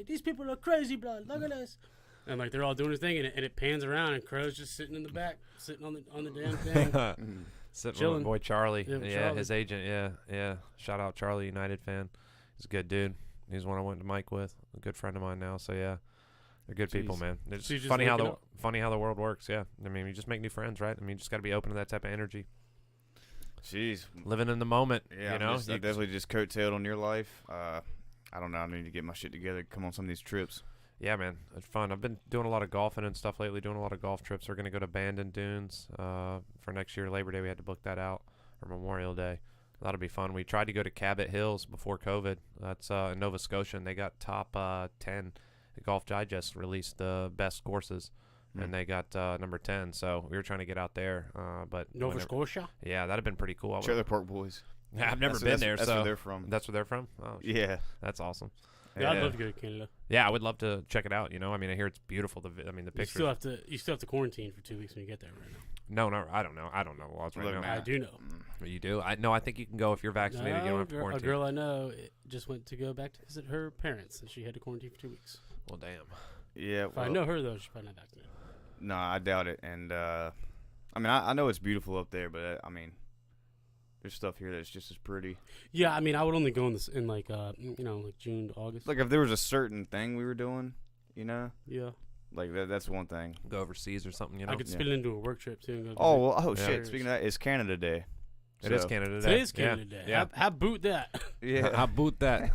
S1: these people are crazy, bro. Look at this. And like they're all doing their thing, and it pans around, and Crow's just sitting in the back, sitting on the damn thing,
S3: sitting
S1: chilling.
S3: with my boy Charlie.
S1: Charlie.
S3: His agent. Yeah. Shout out Charlie, United fan. He's a good dude. He's one I went to Mike with, a good friend of mine now. So yeah, they're good people, man. It's
S1: so
S3: funny how the world works. Yeah, I mean, you just make new friends, right? I mean, you just got to be open to that type of energy.
S2: Jeez,
S3: living in the moment.
S2: Yeah, I definitely just coattailed on your life. I don't know. I need to get my shit together. Come on some of these trips.
S3: Yeah, man, it's fun. I've been doing a lot of golfing and stuff lately. Doing a lot of golf trips. We're gonna go to Bandon Dunes for next year, Labor Day. We had to book that out, or Memorial Day. That'll be fun. We tried to go to Cabot Hills before COVID. That's in Nova Scotia, and they got top 10. The Golf Digest released the best courses, and they got number 10. So we were trying to get out there, but
S1: Nova Scotia.
S3: Yeah, that'd have been pretty cool.
S2: Trailer Park Boys.
S3: Yeah, I've never been there.
S2: That's where they're from.
S3: That's where they're from. Oh,
S2: yeah,
S3: that's awesome.
S1: Yeah, I'd love to go to Canada.
S3: Yeah, I would love to check it out. I mean, I hear it's beautiful. The pictures.
S1: You still have to quarantine for 2 weeks when you get there, right now.
S3: No, I don't know. I don't know laws right now.
S1: I do know.
S3: You do? I think you can go if you're vaccinated. You don't have to quarantine.
S1: A girl I know just went to go back to visit her parents, and she had to quarantine for 2 weeks.
S3: Well, damn.
S2: Yeah.
S1: If I know her, though, she's probably not vaccinated.
S2: No, I doubt it. And, I mean, I know it's beautiful up there, but, I mean, there's stuff here that's just as pretty.
S1: Yeah, I mean, I would only go in like June to August.
S2: Like, if there was a certain thing we were doing, Yeah. Like, that's one thing.
S3: Go overseas or something,
S1: I could spin it into a work trip, too.
S2: Shit. Speaking of that, it's Canada Day.
S3: It is Canada Day.
S1: It is Canada Day. Yeah. How boot that?
S2: Yeah.
S3: How boot that?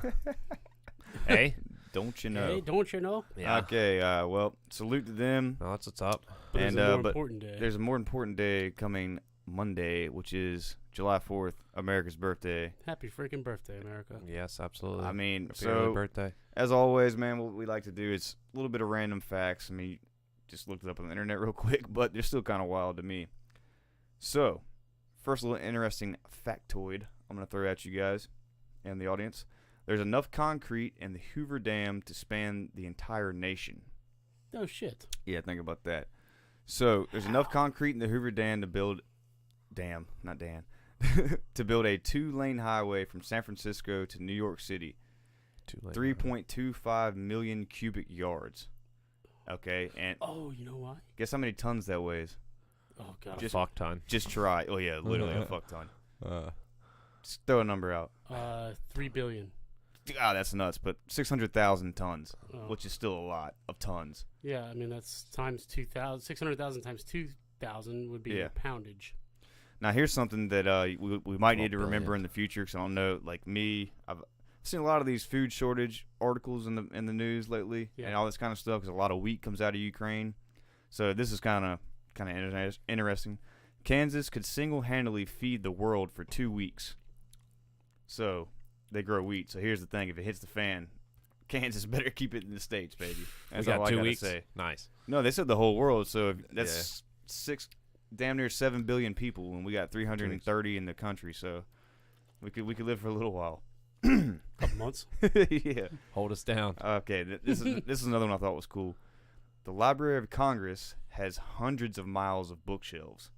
S3: Hey?
S2: Don't you know?
S1: Hey, don't you know?
S3: Yeah.
S2: Okay, well, salute to them.
S3: No, that's what's up.
S1: But there's a more important day.
S2: There's a more important day coming Monday, which is July 4th, America's birthday.
S1: Happy freaking birthday, America.
S3: Yes, absolutely.
S2: I mean,
S3: Happy early birthday.
S2: As always, man, what we like to do is a little bit of random facts. I mean, just looked it up on the internet real quick, but they're still kind of wild to me. So, first little interesting factoid I'm going to throw at you guys and the audience. There's enough concrete in the Hoover Dam to span the entire nation.
S1: Oh, shit.
S2: Yeah, think about that. So, there's enough concrete in the Hoover Dam to build... to build a 2-lane highway from San Francisco to New York City. 3.25 million cubic yards. Okay, and...
S1: Oh, you know why?
S2: Guess how many tons that weighs?
S1: Oh, God.
S3: Just a fuck ton.
S2: Just try. Oh, yeah, literally a fuck ton. Just throw a number out.
S1: 3 billion.
S2: that's nuts. But 600,000 tons,
S1: Oh.
S2: which is still a lot of tons.
S1: Yeah, I mean that's times 2,000. 600,000 times 2,000 would be
S2: Yeah.
S1: a poundage.
S2: Now, here's something that we might need to
S3: Oh,
S2: remember
S3: brilliant.
S2: in the future, because I don't know. Like me, I've seen a lot of these food shortage articles in the news lately,
S1: Yeah.
S2: and all this kind of stuff, because a lot of wheat comes out of Ukraine. So this is kind of interesting. Kansas could single-handedly feed the world for 2 weeks. So they grow wheat. So here's the thing: if it hits the fan, Kansas better keep it in the States, baby. That's
S3: we got
S2: all I
S3: 2
S2: gotta
S3: weeks.
S2: say.
S3: Nice.
S2: No, they said the whole world. So that's damn near 7 billion people, and we got 330 in the country. So we could live for a little while.
S1: Couple months.
S2: Yeah.
S3: Hold us down.
S2: Okay. This is another one I thought was cool. The Library of Congress has hundreds of miles of bookshelves.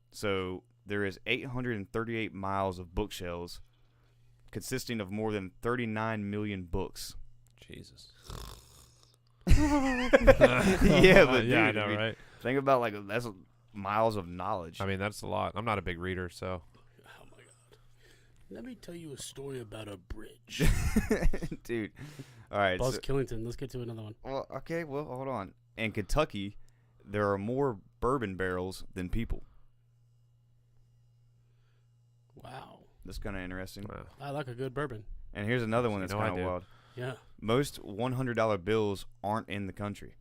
S2: So there is 838 miles of bookshelves, consisting of more than 39 million books.
S3: Jesus.
S2: Yeah, but dude,
S3: yeah, I know, right?
S2: Think about that's miles of knowledge.
S3: I mean, that's a lot. I'm not a big reader, so
S1: Oh my god. Let me tell you a story about a bridge.
S2: Dude. All right.
S1: Buzz
S2: So,
S1: Killington. Let's get to another one.
S2: well, okay. Well, hold on. In Kentucky, there are more bourbon barrels than people.
S1: Wow.
S2: That's kind of interesting.
S1: I like a good bourbon.
S2: And here's another one
S3: You
S2: that's
S3: know I
S2: kind of
S3: do.
S2: wild.
S1: Yeah.
S2: Most $100 bills aren't in the country.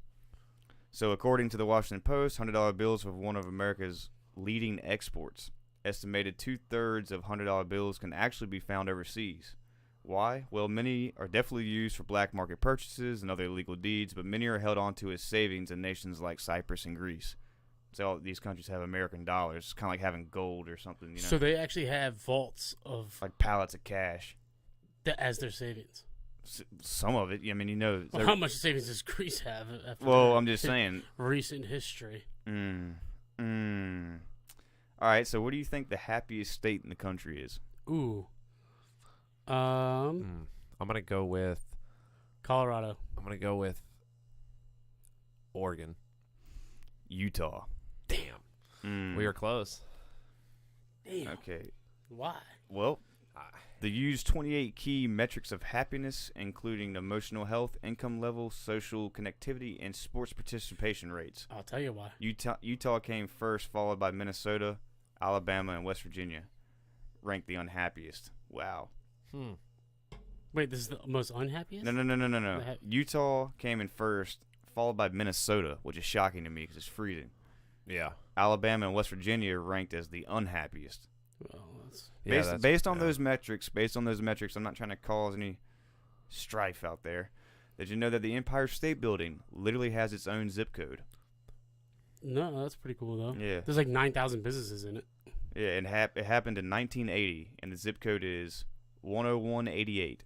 S2: So according to the Washington Post, $100 bills are one of America's leading exports. Estimated 2/3 of $100 bills can actually be found overseas. Why? Well, many are definitely used for black market purchases and other illegal deeds, but many are held onto as savings in nations like Cyprus and Greece. So all these countries have American dollars. It's kind of like having gold or something, you know,
S1: So they actually have vaults of
S2: like pallets of cash.
S1: that as their savings.
S2: Some of it, I mean, you know.
S1: Well, how much savings does Greece have? After
S2: Well,
S1: their
S2: I'm just saying.
S1: recent history.
S2: All right, so what do you think the happiest state in the country is?
S1: Ooh.
S3: I'm gonna go with
S1: Colorado.
S3: Oregon.
S2: Utah.
S3: Damn, we are close.
S1: Damn.
S2: Okay.
S1: Why?
S2: Well, they use 28 key metrics of happiness, including emotional health, income level, social connectivity, and sports participation rates.
S1: I'll tell you why.
S2: Utah came first, followed by Minnesota, Alabama, and West Virginia, ranked the unhappiest. Wow.
S1: Wait, this is the most unhappiest?
S2: No.
S1: The
S2: Utah came in first, followed by Minnesota, which is shocking to me because it's freezing.
S3: Yeah.
S2: Alabama and West Virginia are ranked as the unhappiest.
S1: Well, that's,
S2: Based on those metrics, I'm not trying to cause any strife out there. Did you know that the Empire State Building literally has its own zip code?
S1: no, that's pretty cool though.
S2: Yeah.
S1: There's like 9,000 businesses in it.
S2: Yeah, and it happened in 1980, and the zip code is 10188.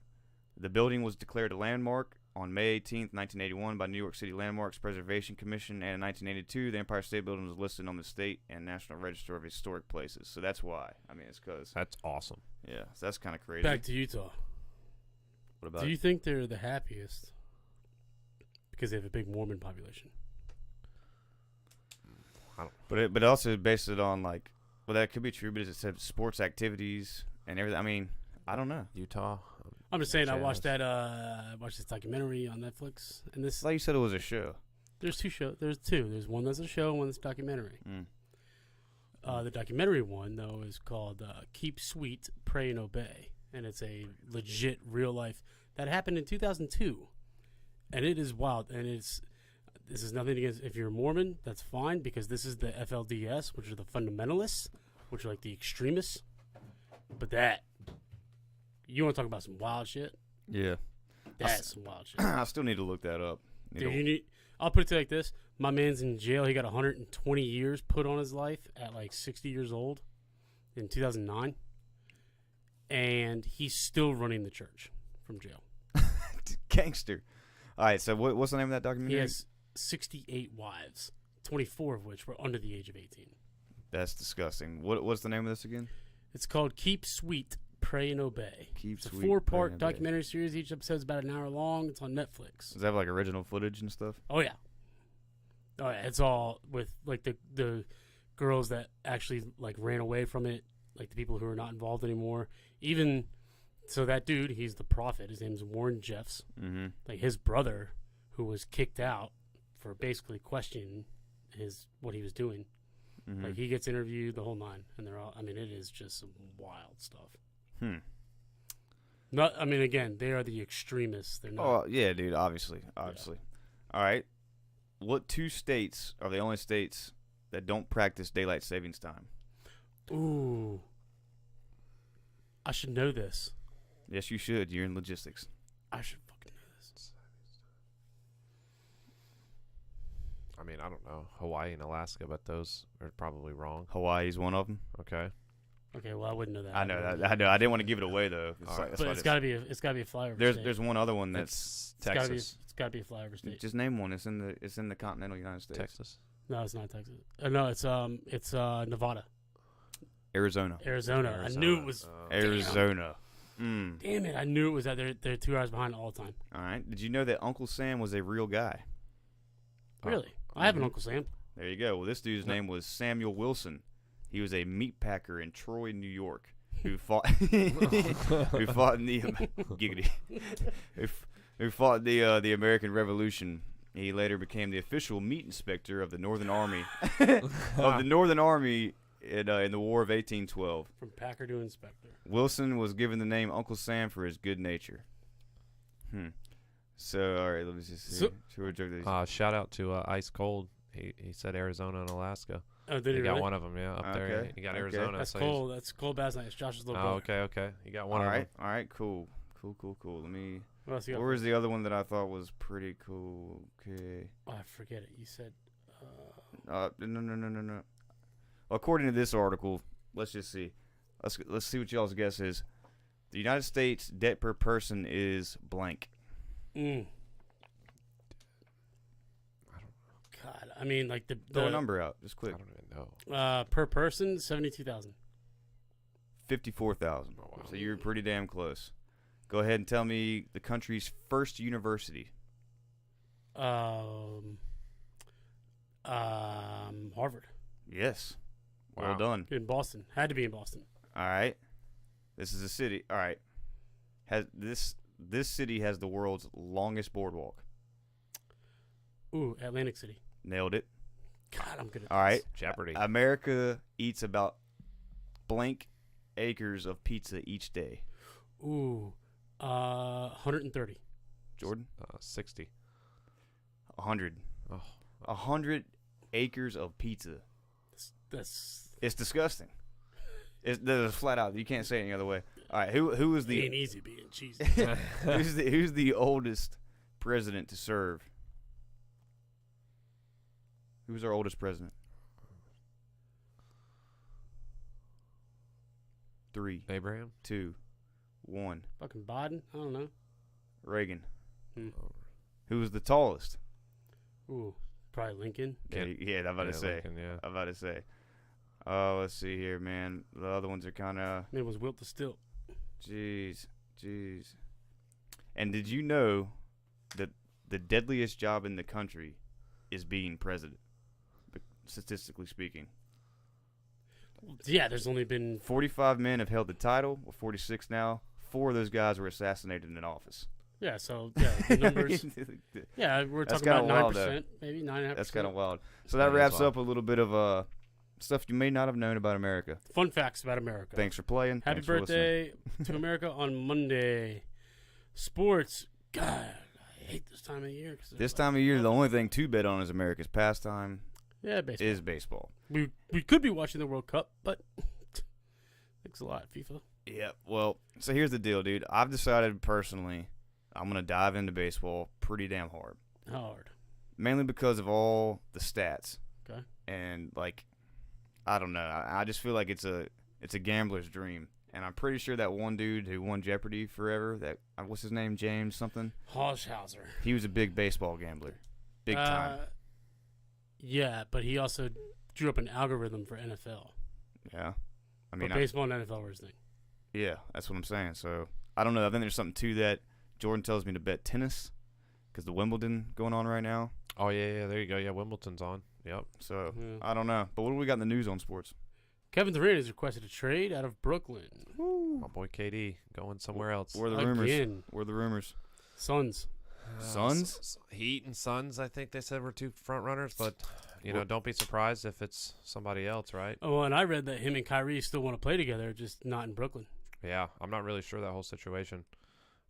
S2: The building was declared a landmark on May 18th, 1981 by New York City Landmarks Preservation Commission, and in 1982, the Empire State Building was listed on the State and National Register of Historic Places. So that's why. I mean, it's because,
S3: That's awesome.
S2: yeah, so that's kind of crazy.
S1: Back to Utah.
S2: What about
S1: Do you think they're the happiest because they have a big Mormon population?
S2: But also based it on like, well, that could be true, but it said sports activities and everything. I mean, I don't know.
S3: Utah.
S1: I'm just saying. I
S3: Jazz.
S1: watched that. I watched this documentary on Netflix, and this.
S2: It's like you said, it was a show.
S1: There's two shows. There's two. There's one that's a show, and one that's a documentary.
S2: Mm.
S1: The documentary one though is called "Keep Sweet, Pray and Obey," and it's a legit, real life that happened in 2002, and it is wild. And this is nothing against if you're a Mormon, that's fine because this is the FLDS, which are the fundamentalists, which are like the extremists. But that you want to talk about some wild shit?
S2: Yeah.
S1: That's some wild shit.
S2: I still need to look that up.
S1: Dude, I'll put it to you like this. My man's in jail. He got 120 years put on his life at like 60 years old in 2009. And he's still running the church from jail.
S2: Gangster. All right, so what's the name of that documentary?
S1: He has 68 wives, 24 of which were under the age of 18.
S2: That's disgusting. What's the name of this again?
S1: It's called Keep Sweet, Pray and Obey.
S2: It's
S1: a 4-part documentary series. Each episode's about an hour long. It's on Netflix.
S2: Does that have like original footage and stuff?
S1: Oh yeah. It's all with like the girls that actually like ran away from it, like the people who are not involved anymore. Even So that dude, he's the prophet. His name's Warren Jeffs.
S2: Mm-hmm.
S1: Like his brother, who was kicked out for basically questioning what he was doing.
S2: Mm-hmm.
S1: Like he gets interviewed, the whole nine, and they're all. I mean, it is just some wild stuff. Not. I mean, again, they are the extremists. They're not.
S2: Oh yeah, dude. Obviously. All right. What 2 states are the only states that don't practice daylight savings time?
S1: Ooh. I should know this.
S2: Yes, you should. You're in logistics.
S1: I should fucking know this.
S3: I mean, I don't know. Hawaii and Alaska, but those are probably wrong.
S2: Hawaii's one of them.
S3: Okay.
S1: Okay, well, I wouldn't know that.
S2: I know that. I know. I didn't want to give it away though.
S3: All right.
S1: But it's gotta be a flyover state.
S2: There's one other one that's Texas.
S1: It's gotta be a flyover state.
S2: Just name one. It's in the continental United States.
S3: Texas.
S1: No, it's not Texas. No, it's Nevada.
S2: Arizona.
S1: I knew it was.
S2: Arizona.
S1: Damn it! I knew it was that they're 2 hours behind all the time.
S2: All right. Did you know that Uncle Sam was a real guy?
S1: Really? I have an Uncle Sam.
S2: There you go. Well, this dude's name was Samuel Wilson. He was a meat packer in Troy, New York, who fought who fought in the giggity who fought the American Revolution. He later became the official meat inspector of the Northern Army in the War of 1812.
S1: From packer to inspector.
S2: Wilson was given the name Uncle Sam for his good nature. So, all right, let me just see.
S3: Shout out to Ice Cold. He said Arizona and Alaska.
S1: Oh, did he
S3: He got
S1: really?
S3: one of them, yeah, up there.
S2: Okay,
S3: He got
S2: okay.
S3: Arizona.
S1: That's
S3: so
S1: Cole. That's Cole Bass Night. Josh's little brother.
S3: okay. He got one
S2: All
S3: of
S2: right,
S3: them.
S2: all right, cool. Let me.
S1: What else you got?
S2: Where was the other one that I thought was pretty cool? Okay.
S1: Oh, I forget it. You said.
S2: No. According to this article, let's just see. Let's see what y'all's guess is. The United States debt per person is blank.
S1: God, I mean, like
S2: Throw a number out, just quick.
S3: I don't even know.
S1: Per person, 72,000.
S2: 54,000.
S3: Oh, wow.
S2: So you're pretty damn close. Go ahead and tell me the country's first university.
S1: Harvard.
S2: Yes.
S3: Wow.
S2: Well done.
S1: In Boston. Had to be in Boston.
S2: All right. This is a city. All right. This city has the world's longest boardwalk.
S1: Ooh, Atlantic City.
S2: Nailed it.
S1: God, I'm good at
S2: All right.
S3: Jeopardy.
S2: America eats about blank acres of pizza each day.
S1: Ooh, 130.
S2: Jordan?
S3: 60.
S2: 100.
S3: Oh.
S2: 100 acres of pizza.
S1: That's
S2: It's disgusting. It's flat out. You can't say it any other way. All right. Who is
S1: ain't
S2: the
S1: easy being cheesy.
S2: who's the oldest president to serve? Who's our oldest president? 3,
S3: Abraham?
S2: 2, 1.
S1: Fucking Biden? I don't know.
S2: Reagan.
S1: Hmm.
S2: Who was the tallest?
S1: Ooh, probably Lincoln.
S2: Yeah, I'm about to say.
S3: Lincoln, yeah.
S2: I'm about to say. Oh, let's see here, man. The other ones are kind of.
S1: It was Wilt the Stilt.
S2: Jeez. And did you know that the deadliest job in the country is being president, statistically speaking?
S1: Yeah, there's only been
S2: 45 men have held the title. We're 46 now. 4 of those guys were assassinated in office.
S1: Yeah, so the numbers. Yeah, we're
S2: That's
S1: talking about
S2: kinda
S1: 9%,
S2: wild,
S1: maybe 9.5%.
S2: That's kind of wild. So
S3: That
S2: that
S3: is
S2: wraps
S3: wild.
S2: up a little bit of stuff you may not have known about America.
S1: Fun facts about America.
S2: Thanks for playing.
S1: Happy
S2: Thanks for listening.
S1: birthday to America on Monday. Sports. God, I hate this time of year.
S2: This time of year, the only thing to bet on is America's pastime
S1: Yeah, baseball.
S2: is baseball.
S1: We could be watching the World Cup, but thanks a lot, FIFA.
S2: Yeah, well, so here's the deal, dude. I've decided personally I'm going to dive into baseball pretty damn hard.
S1: Hard.
S2: Mainly because of all the stats.
S1: Okay.
S2: And, like, I don't know. I just feel like it's a gambler's dream. And I'm pretty sure that one dude who won Jeopardy forever, what's his name, James something?
S1: Hoshhauser.
S2: He was a big baseball gambler. Big time.
S1: Yeah, but he also drew up an algorithm for NFL.
S2: Yeah. I
S1: But
S2: mean,
S1: baseball and NFL were his thing.
S2: yeah, that's what I'm saying. So, I don't know. I think there's something to that. Jordan tells me to bet tennis because the Wimbledon going on right now.
S3: Oh, yeah, there you go. Yeah, Wimbledon's on. Yep.
S2: So,
S1: Yeah.
S2: I don't know. But what do we got in the news on sports?
S1: Kevin Durant has requested a trade out of Brooklyn.
S3: My boy KD going somewhere else.
S2: Where are the rumors?
S1: Again.
S2: Where are the rumors?
S1: Suns.
S2: Suns?
S3: Heat and Suns, I think they said were two front runners, but don't be surprised if it's somebody else, right?
S1: Oh, well, and I read that him and Kyrie still want to play together, just not in Brooklyn.
S3: Yeah, I'm not really sure that whole situation.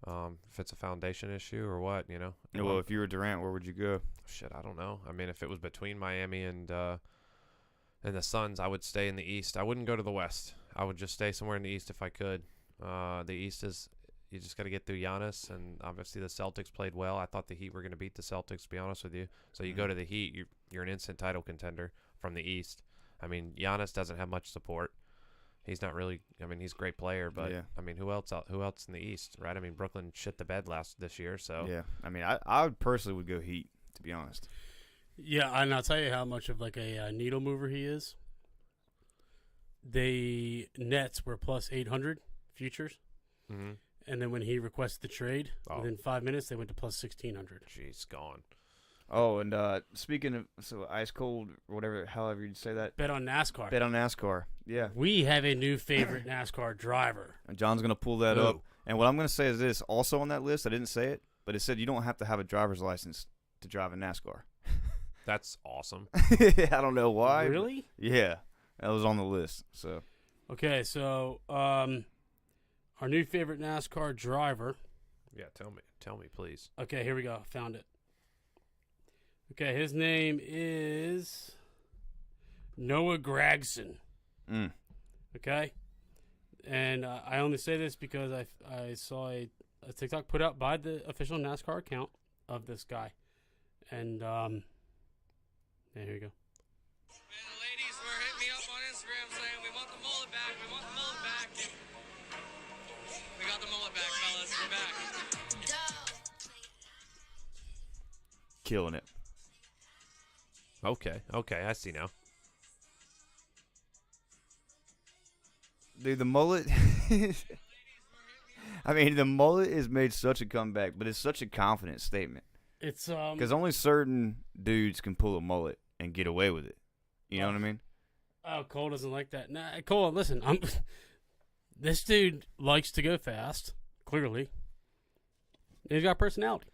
S3: If it's a foundation issue or what,
S2: Well, if you were Durant, where would you go?
S3: Shit, I don't know. I mean, if it was between Miami and the Suns, I would stay in the East. I wouldn't go to the West. I would just stay somewhere in the East if I could. The East is, you just got to get through Giannis, and obviously the Celtics played well. I thought the Heat were going to beat the Celtics, to be honest with you. So you go to the Heat, you're an instant title contender from the East. I mean, Giannis doesn't have much support. He's not really. I mean, he's a great player, but
S2: Yeah.
S3: I mean, who else in the East, right? I mean, Brooklyn shit the bed this year, so
S2: Yeah, I mean, I would personally would go Heat, to be honest.
S1: Yeah, and I'll tell you how much of like a needle mover he is. The Nets were plus 800 futures,
S3: Mm-hmm.
S1: and then when he requested the trade,
S3: Oh.
S1: within 5 minutes they went to plus 1600.
S3: Jeez, gone.
S2: Oh, and speaking of ice cold or whatever, however you say that,
S1: Bet on NASCAR.
S2: bet on NASCAR. Yeah,
S1: We have a new favorite NASCAR driver.
S2: and John's gonna pull that
S1: Who?
S2: up. And what I'm gonna say is this: also on that list, I didn't say it, but it said you don't have to have a driver's license to drive a NASCAR.
S3: That's awesome.
S2: I don't know why. but
S1: Really?
S2: Yeah, that was on the list. So
S1: Okay, so our new favorite NASCAR driver.
S3: Yeah, tell me, please.
S1: Okay, here we go. Found it. Okay, his name is Noah Gragson.
S2: mm.
S1: Okay, and I only say this because I saw a TikTok put out by the official NASCAR account of this guy, and yeah, here you go.
S4: Man, the ladies were hitting me up on Instagram saying, we want the mullet back, we want the mullet back. We got the mullet back, fellas, we're back.
S2: Killing it.
S3: Okay, I see now.
S2: Dude, the mullet. I mean, the mullet has made such a comeback, but it's such a confident statement
S1: It's
S2: because only certain dudes can pull a mullet and get away with it. You know what I mean?
S1: oh, Cole doesn't like that. Nah, Cole, listen, this dude likes to go fast. Clearly, he's got personality.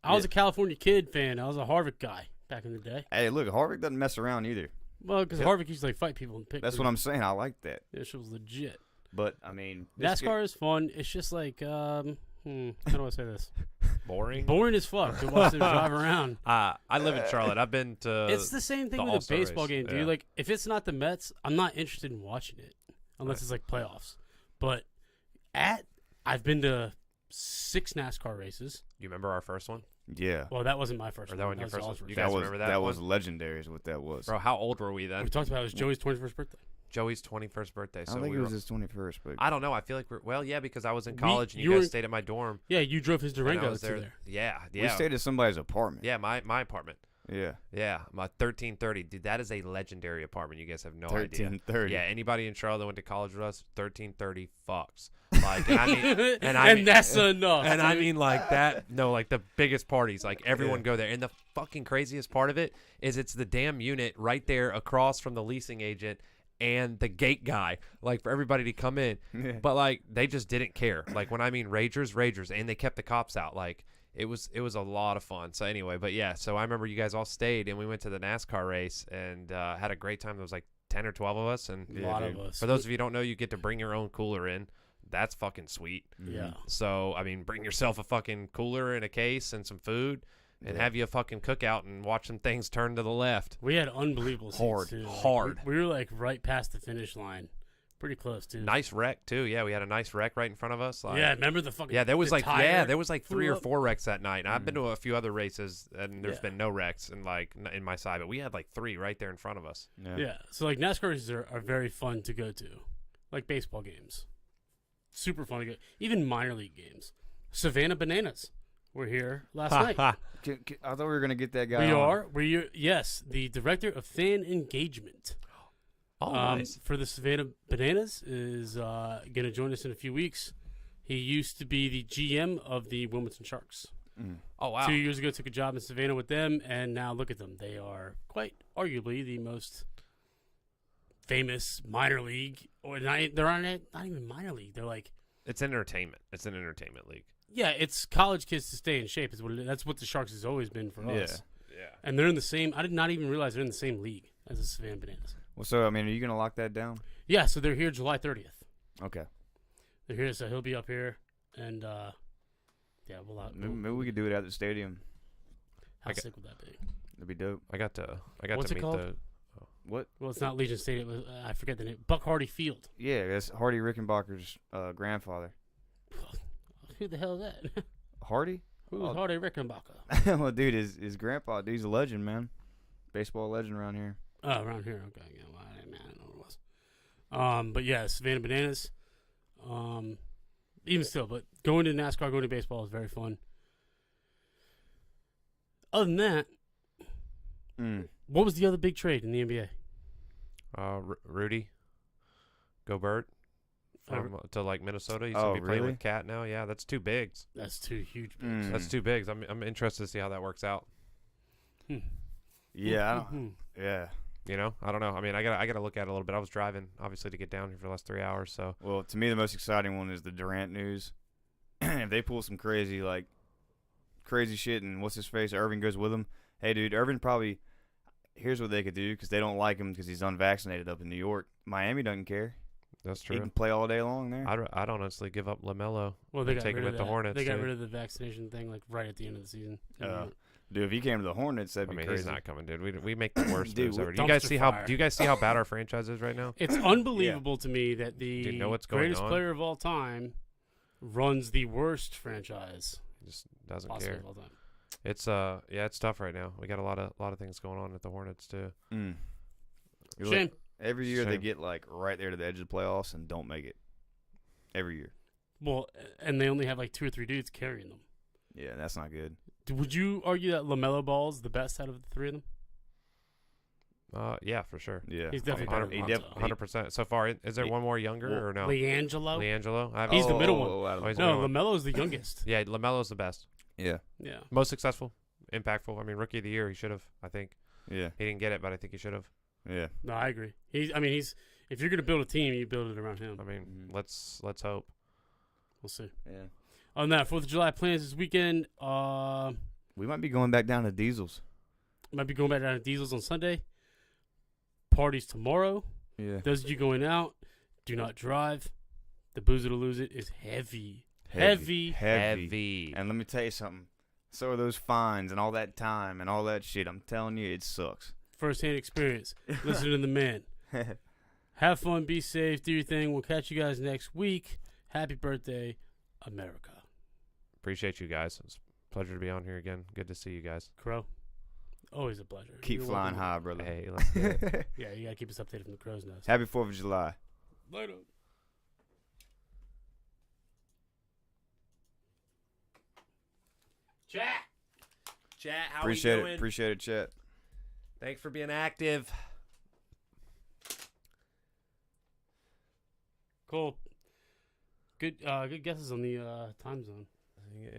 S1: I was a California Kid fan. I was a Harvick guy back in the day.
S2: Hey, look, Harvick doesn't mess around either.
S1: Well, because
S2: Yeah.
S1: Harvick used to like fight people and pick.
S2: That's what I'm saying. I like that.
S1: This shit was legit.
S2: But I mean, this
S1: NASCAR is fun. It's just like, how do I say this?
S3: Boring.
S1: Boring as fuck to watch them drive around.
S3: I live in Charlotte. I've been to.
S1: It's the same thing
S3: the
S1: with a
S3: All-Star
S1: baseball
S3: race,
S1: game, dude.
S3: yeah.
S1: Like, if it's not the Mets, I'm not interested in watching it unless
S3: Right.
S1: it's like playoffs. But I've been to 6 NASCAR races.
S3: You remember our first one?
S2: Yeah,
S1: Well, that wasn't my first
S3: Or
S1: one.
S3: that one your
S1: was
S3: first
S1: Y'all's
S3: one? You
S2: that
S3: guys
S2: was
S3: remember that
S2: was
S3: one?
S2: legendary. Is what that was.
S3: Bro, how old were we then?
S1: We talked about it was Joey's 21st birthday.
S3: Joey's 21st birthday.
S2: I
S3: So
S2: don't think
S3: we
S2: it
S3: were,
S2: was his 21st, but
S3: I don't know. I feel like yeah, because I was in
S1: We-
S3: college and
S1: you
S3: you
S1: were-
S3: guys stayed at my dorm.
S1: Yeah, you drove his
S3: and I
S1: Durango
S3: was
S1: to there.
S3: Yeah.
S2: we stayed at somebody's apartment.
S3: Yeah, my apartment.
S2: Yeah,
S3: Yeah, my 1330. Dude, that is a legendary apartment. You guys have no idea.
S2: 1330.
S3: Yeah, anybody in Charlotte that went to college with us, 1330 fucks. Like, and I mean,
S1: and that's enough.
S3: and I
S1: dude.
S3: mean like that. No, like the biggest parties, like everyone go there. And the fucking craziest part of it is it's the damn unit right there across from the leasing agent and the gate guy, like for everybody to come in.
S2: Yeah.
S3: But like they just didn't care. Like when I mean ragers, and they kept the cops out. Like it was a lot of fun. So anyway, but yeah, so I remember you guys all stayed and we went to the NASCAR race and had a great time. There was like 10 or 12 of us, and
S1: a lot
S2: dude.
S1: of us.
S3: for those of you who don't know, you get to bring your own cooler in. That's fucking sweet.
S1: Yeah.
S3: So, I mean, bring yourself a fucking cooler and a case and some food and
S2: Yeah.
S3: have you a fucking cookout and watch some things turn to the left.
S1: We had unbelievable seats,
S3: Hard,
S1: too. Like,
S3: hard.
S1: We were like right past the finish line. Pretty close, too.
S3: Nice wreck, too. Yeah, we had a nice wreck right in front of us. Like,
S1: Yeah, remember the fucking
S3: Yeah, there was
S1: the
S3: like
S1: tire
S3: there was like 3
S1: flew
S3: or
S1: up?
S3: 4 wrecks that night. And I've been to a few other races and there's
S1: Yeah.
S3: been no wrecks in in my side, but we had like 3 right there in front of us.
S1: Yeah, so like NASCAR races are very fun to go to, like baseball games. Super fun to go. Even minor league games. Savannah Bananas were here last night.
S2: I thought we were gonna get that guy.
S1: We
S2: on.
S1: are. Yes, the director of fan engagement
S3: Oh, nice.
S1: for the Savannah Bananas is going to join us in a few weeks. He used to be the GM of the Wilmington Sharks.
S3: Oh, wow.
S1: 2 years ago, took a job in Savannah with them, and now look at them. They are quite arguably the most famous minor league, or they're not even minor league. They're like,
S3: It's entertainment. It's an entertainment league.
S1: yeah, it's college kids to stay in shape. Is what it is. That's what the Sharks has always been for us.
S3: Yeah.
S1: And they're in the same. I did not even realize they're in the same league as the Savannah Bananas.
S2: Well, so I mean, are you gonna lock that down?
S1: Yeah, so they're here July 30th.
S2: Okay.
S1: They're here, so he'll be up here, and yeah,
S2: Maybe we could do it at the stadium.
S1: How
S3: Okay.
S1: sick would that be?
S2: That'd be dope.
S3: I got to
S1: What's it
S3: meet
S1: called?
S3: the.
S2: What?
S1: Well, it's not Legion Stadium. It was, I forget the name. Buck Hardy Field.
S2: Yeah, that's Hardy Rickenbacker's grandfather.
S1: Who the hell is that?
S2: Hardy?
S1: Who's
S2: Oh.
S1: Hardy Rickenbacker?
S2: Well, dude, his grandpa, dude, he's a legend, man. Baseball legend around here.
S1: Oh, around here. Okay, yeah. Well, I didn't know what it was. But yeah, Savannah Bananas. Even still, but going to NASCAR, going to baseball is very fun. Other than that, what was the other big trade in the NBA?
S3: Rudy Gobert to like Minnesota. He's gonna be playing
S2: really?
S3: with Cat now. Yeah, that's two bigs.
S1: That's two huge bigs.
S3: That's two bigs. I'm interested to see how that works out.
S2: Yeah, I don't, yeah.
S3: You know, I don't know. I mean, I gotta look at it a little bit. I was driving obviously to get down here for the last 3 hours. So
S2: Well, to me, the most exciting one is the Durant news. If they pull some crazy shit and what's his face, Irving goes with him. Hey, dude, Irving probably. Here's what they could do because they don't like him because he's unvaccinated up in New York. Miami doesn't care.
S3: that's
S2: He
S3: true.
S2: can play all day long there.
S3: I'd honestly give up LaMelo.
S1: Well, they
S3: and
S1: got
S3: take
S1: rid
S3: him
S1: of
S3: at the
S1: that.
S3: Hornets.
S1: They got
S3: too.
S1: rid of the vaccination thing like right at the end of the season.
S2: Dude, if he came to the Hornets, that'd
S3: I
S2: be
S3: mean,
S2: crazy.
S3: he's not coming, dude. We make the worst
S2: Dude,
S3: moves ever.
S1: dumpster fire.
S3: Do you guys see how bad our franchise is right now?
S1: It's unbelievable to me that the
S3: Do you know what's going
S1: greatest
S3: on?
S1: player of all time runs the worst franchise
S3: He just doesn't
S1: possible
S3: care.
S1: of all time.
S3: It's it's tough right now. We got a lot of things going on at the Hornets too.
S2: You look,
S1: Shame.
S2: every year they
S3: Shame.
S2: get like right there to the edge of the playoffs and don't make it. Every year.
S1: Well, and they only have like 2 or 3 dudes carrying them.
S2: Yeah, that's not good.
S1: Would you argue that LaMelo Ball is the best out of the 3 of them?
S3: Yeah, for sure.
S2: Yeah,
S1: He's definitely better than Lonzo.
S3: 100%. So far, is there one more younger or no?
S1: LiAngelo?
S3: LiAngelo?
S1: He's the middle one.
S3: Oh, he's the
S1: No,
S3: middle one.
S1: LaMelo's the youngest.
S3: Yeah, LaMelo's the best.
S2: Yeah,
S1: Yeah.
S3: Most successful, impactful. I mean, rookie of the year, he should have. I think
S2: yeah,
S3: he didn't get it, but I think he should have.
S2: yeah.
S1: No, I agree. He's if you're gonna build a team, you build it around him.
S3: I mean,
S2: Mhm.
S3: let's hope.
S1: We'll see.
S2: Yeah.
S1: On that 4th of July plans this weekend,
S2: We might be going back down to Diesels.
S1: might be going back down to Diesels on Sunday. Parties tomorrow.
S2: Yeah.
S1: Those of you going out, do not drive. The booze to lose it is heavy. Heavy.
S3: Heavy.
S2: And let me tell you something. So are those fines and all that time and all that shit. I'm telling you, it sucks.
S1: First-hand experience. Listen to the man. Have fun, be safe, do your thing. We'll catch you guys next week. Happy birthday, America.
S3: Appreciate you guys. It's a pleasure to be on here again. Good to see you guys.
S1: Crow, always a pleasure.
S2: Keep
S1: You're
S2: flying
S1: welcome.
S2: high, brother.
S3: Hey, let's get it.
S1: Yeah, you gotta keep us updated from the crow's nest.
S2: Happy 4th of July.
S1: Later.
S3: Chat, how
S2: Appreciate it. Appreciate it, chat.
S3: Thanks for being active.
S1: Cool. Good guesses on the time zone.
S3: Yeah,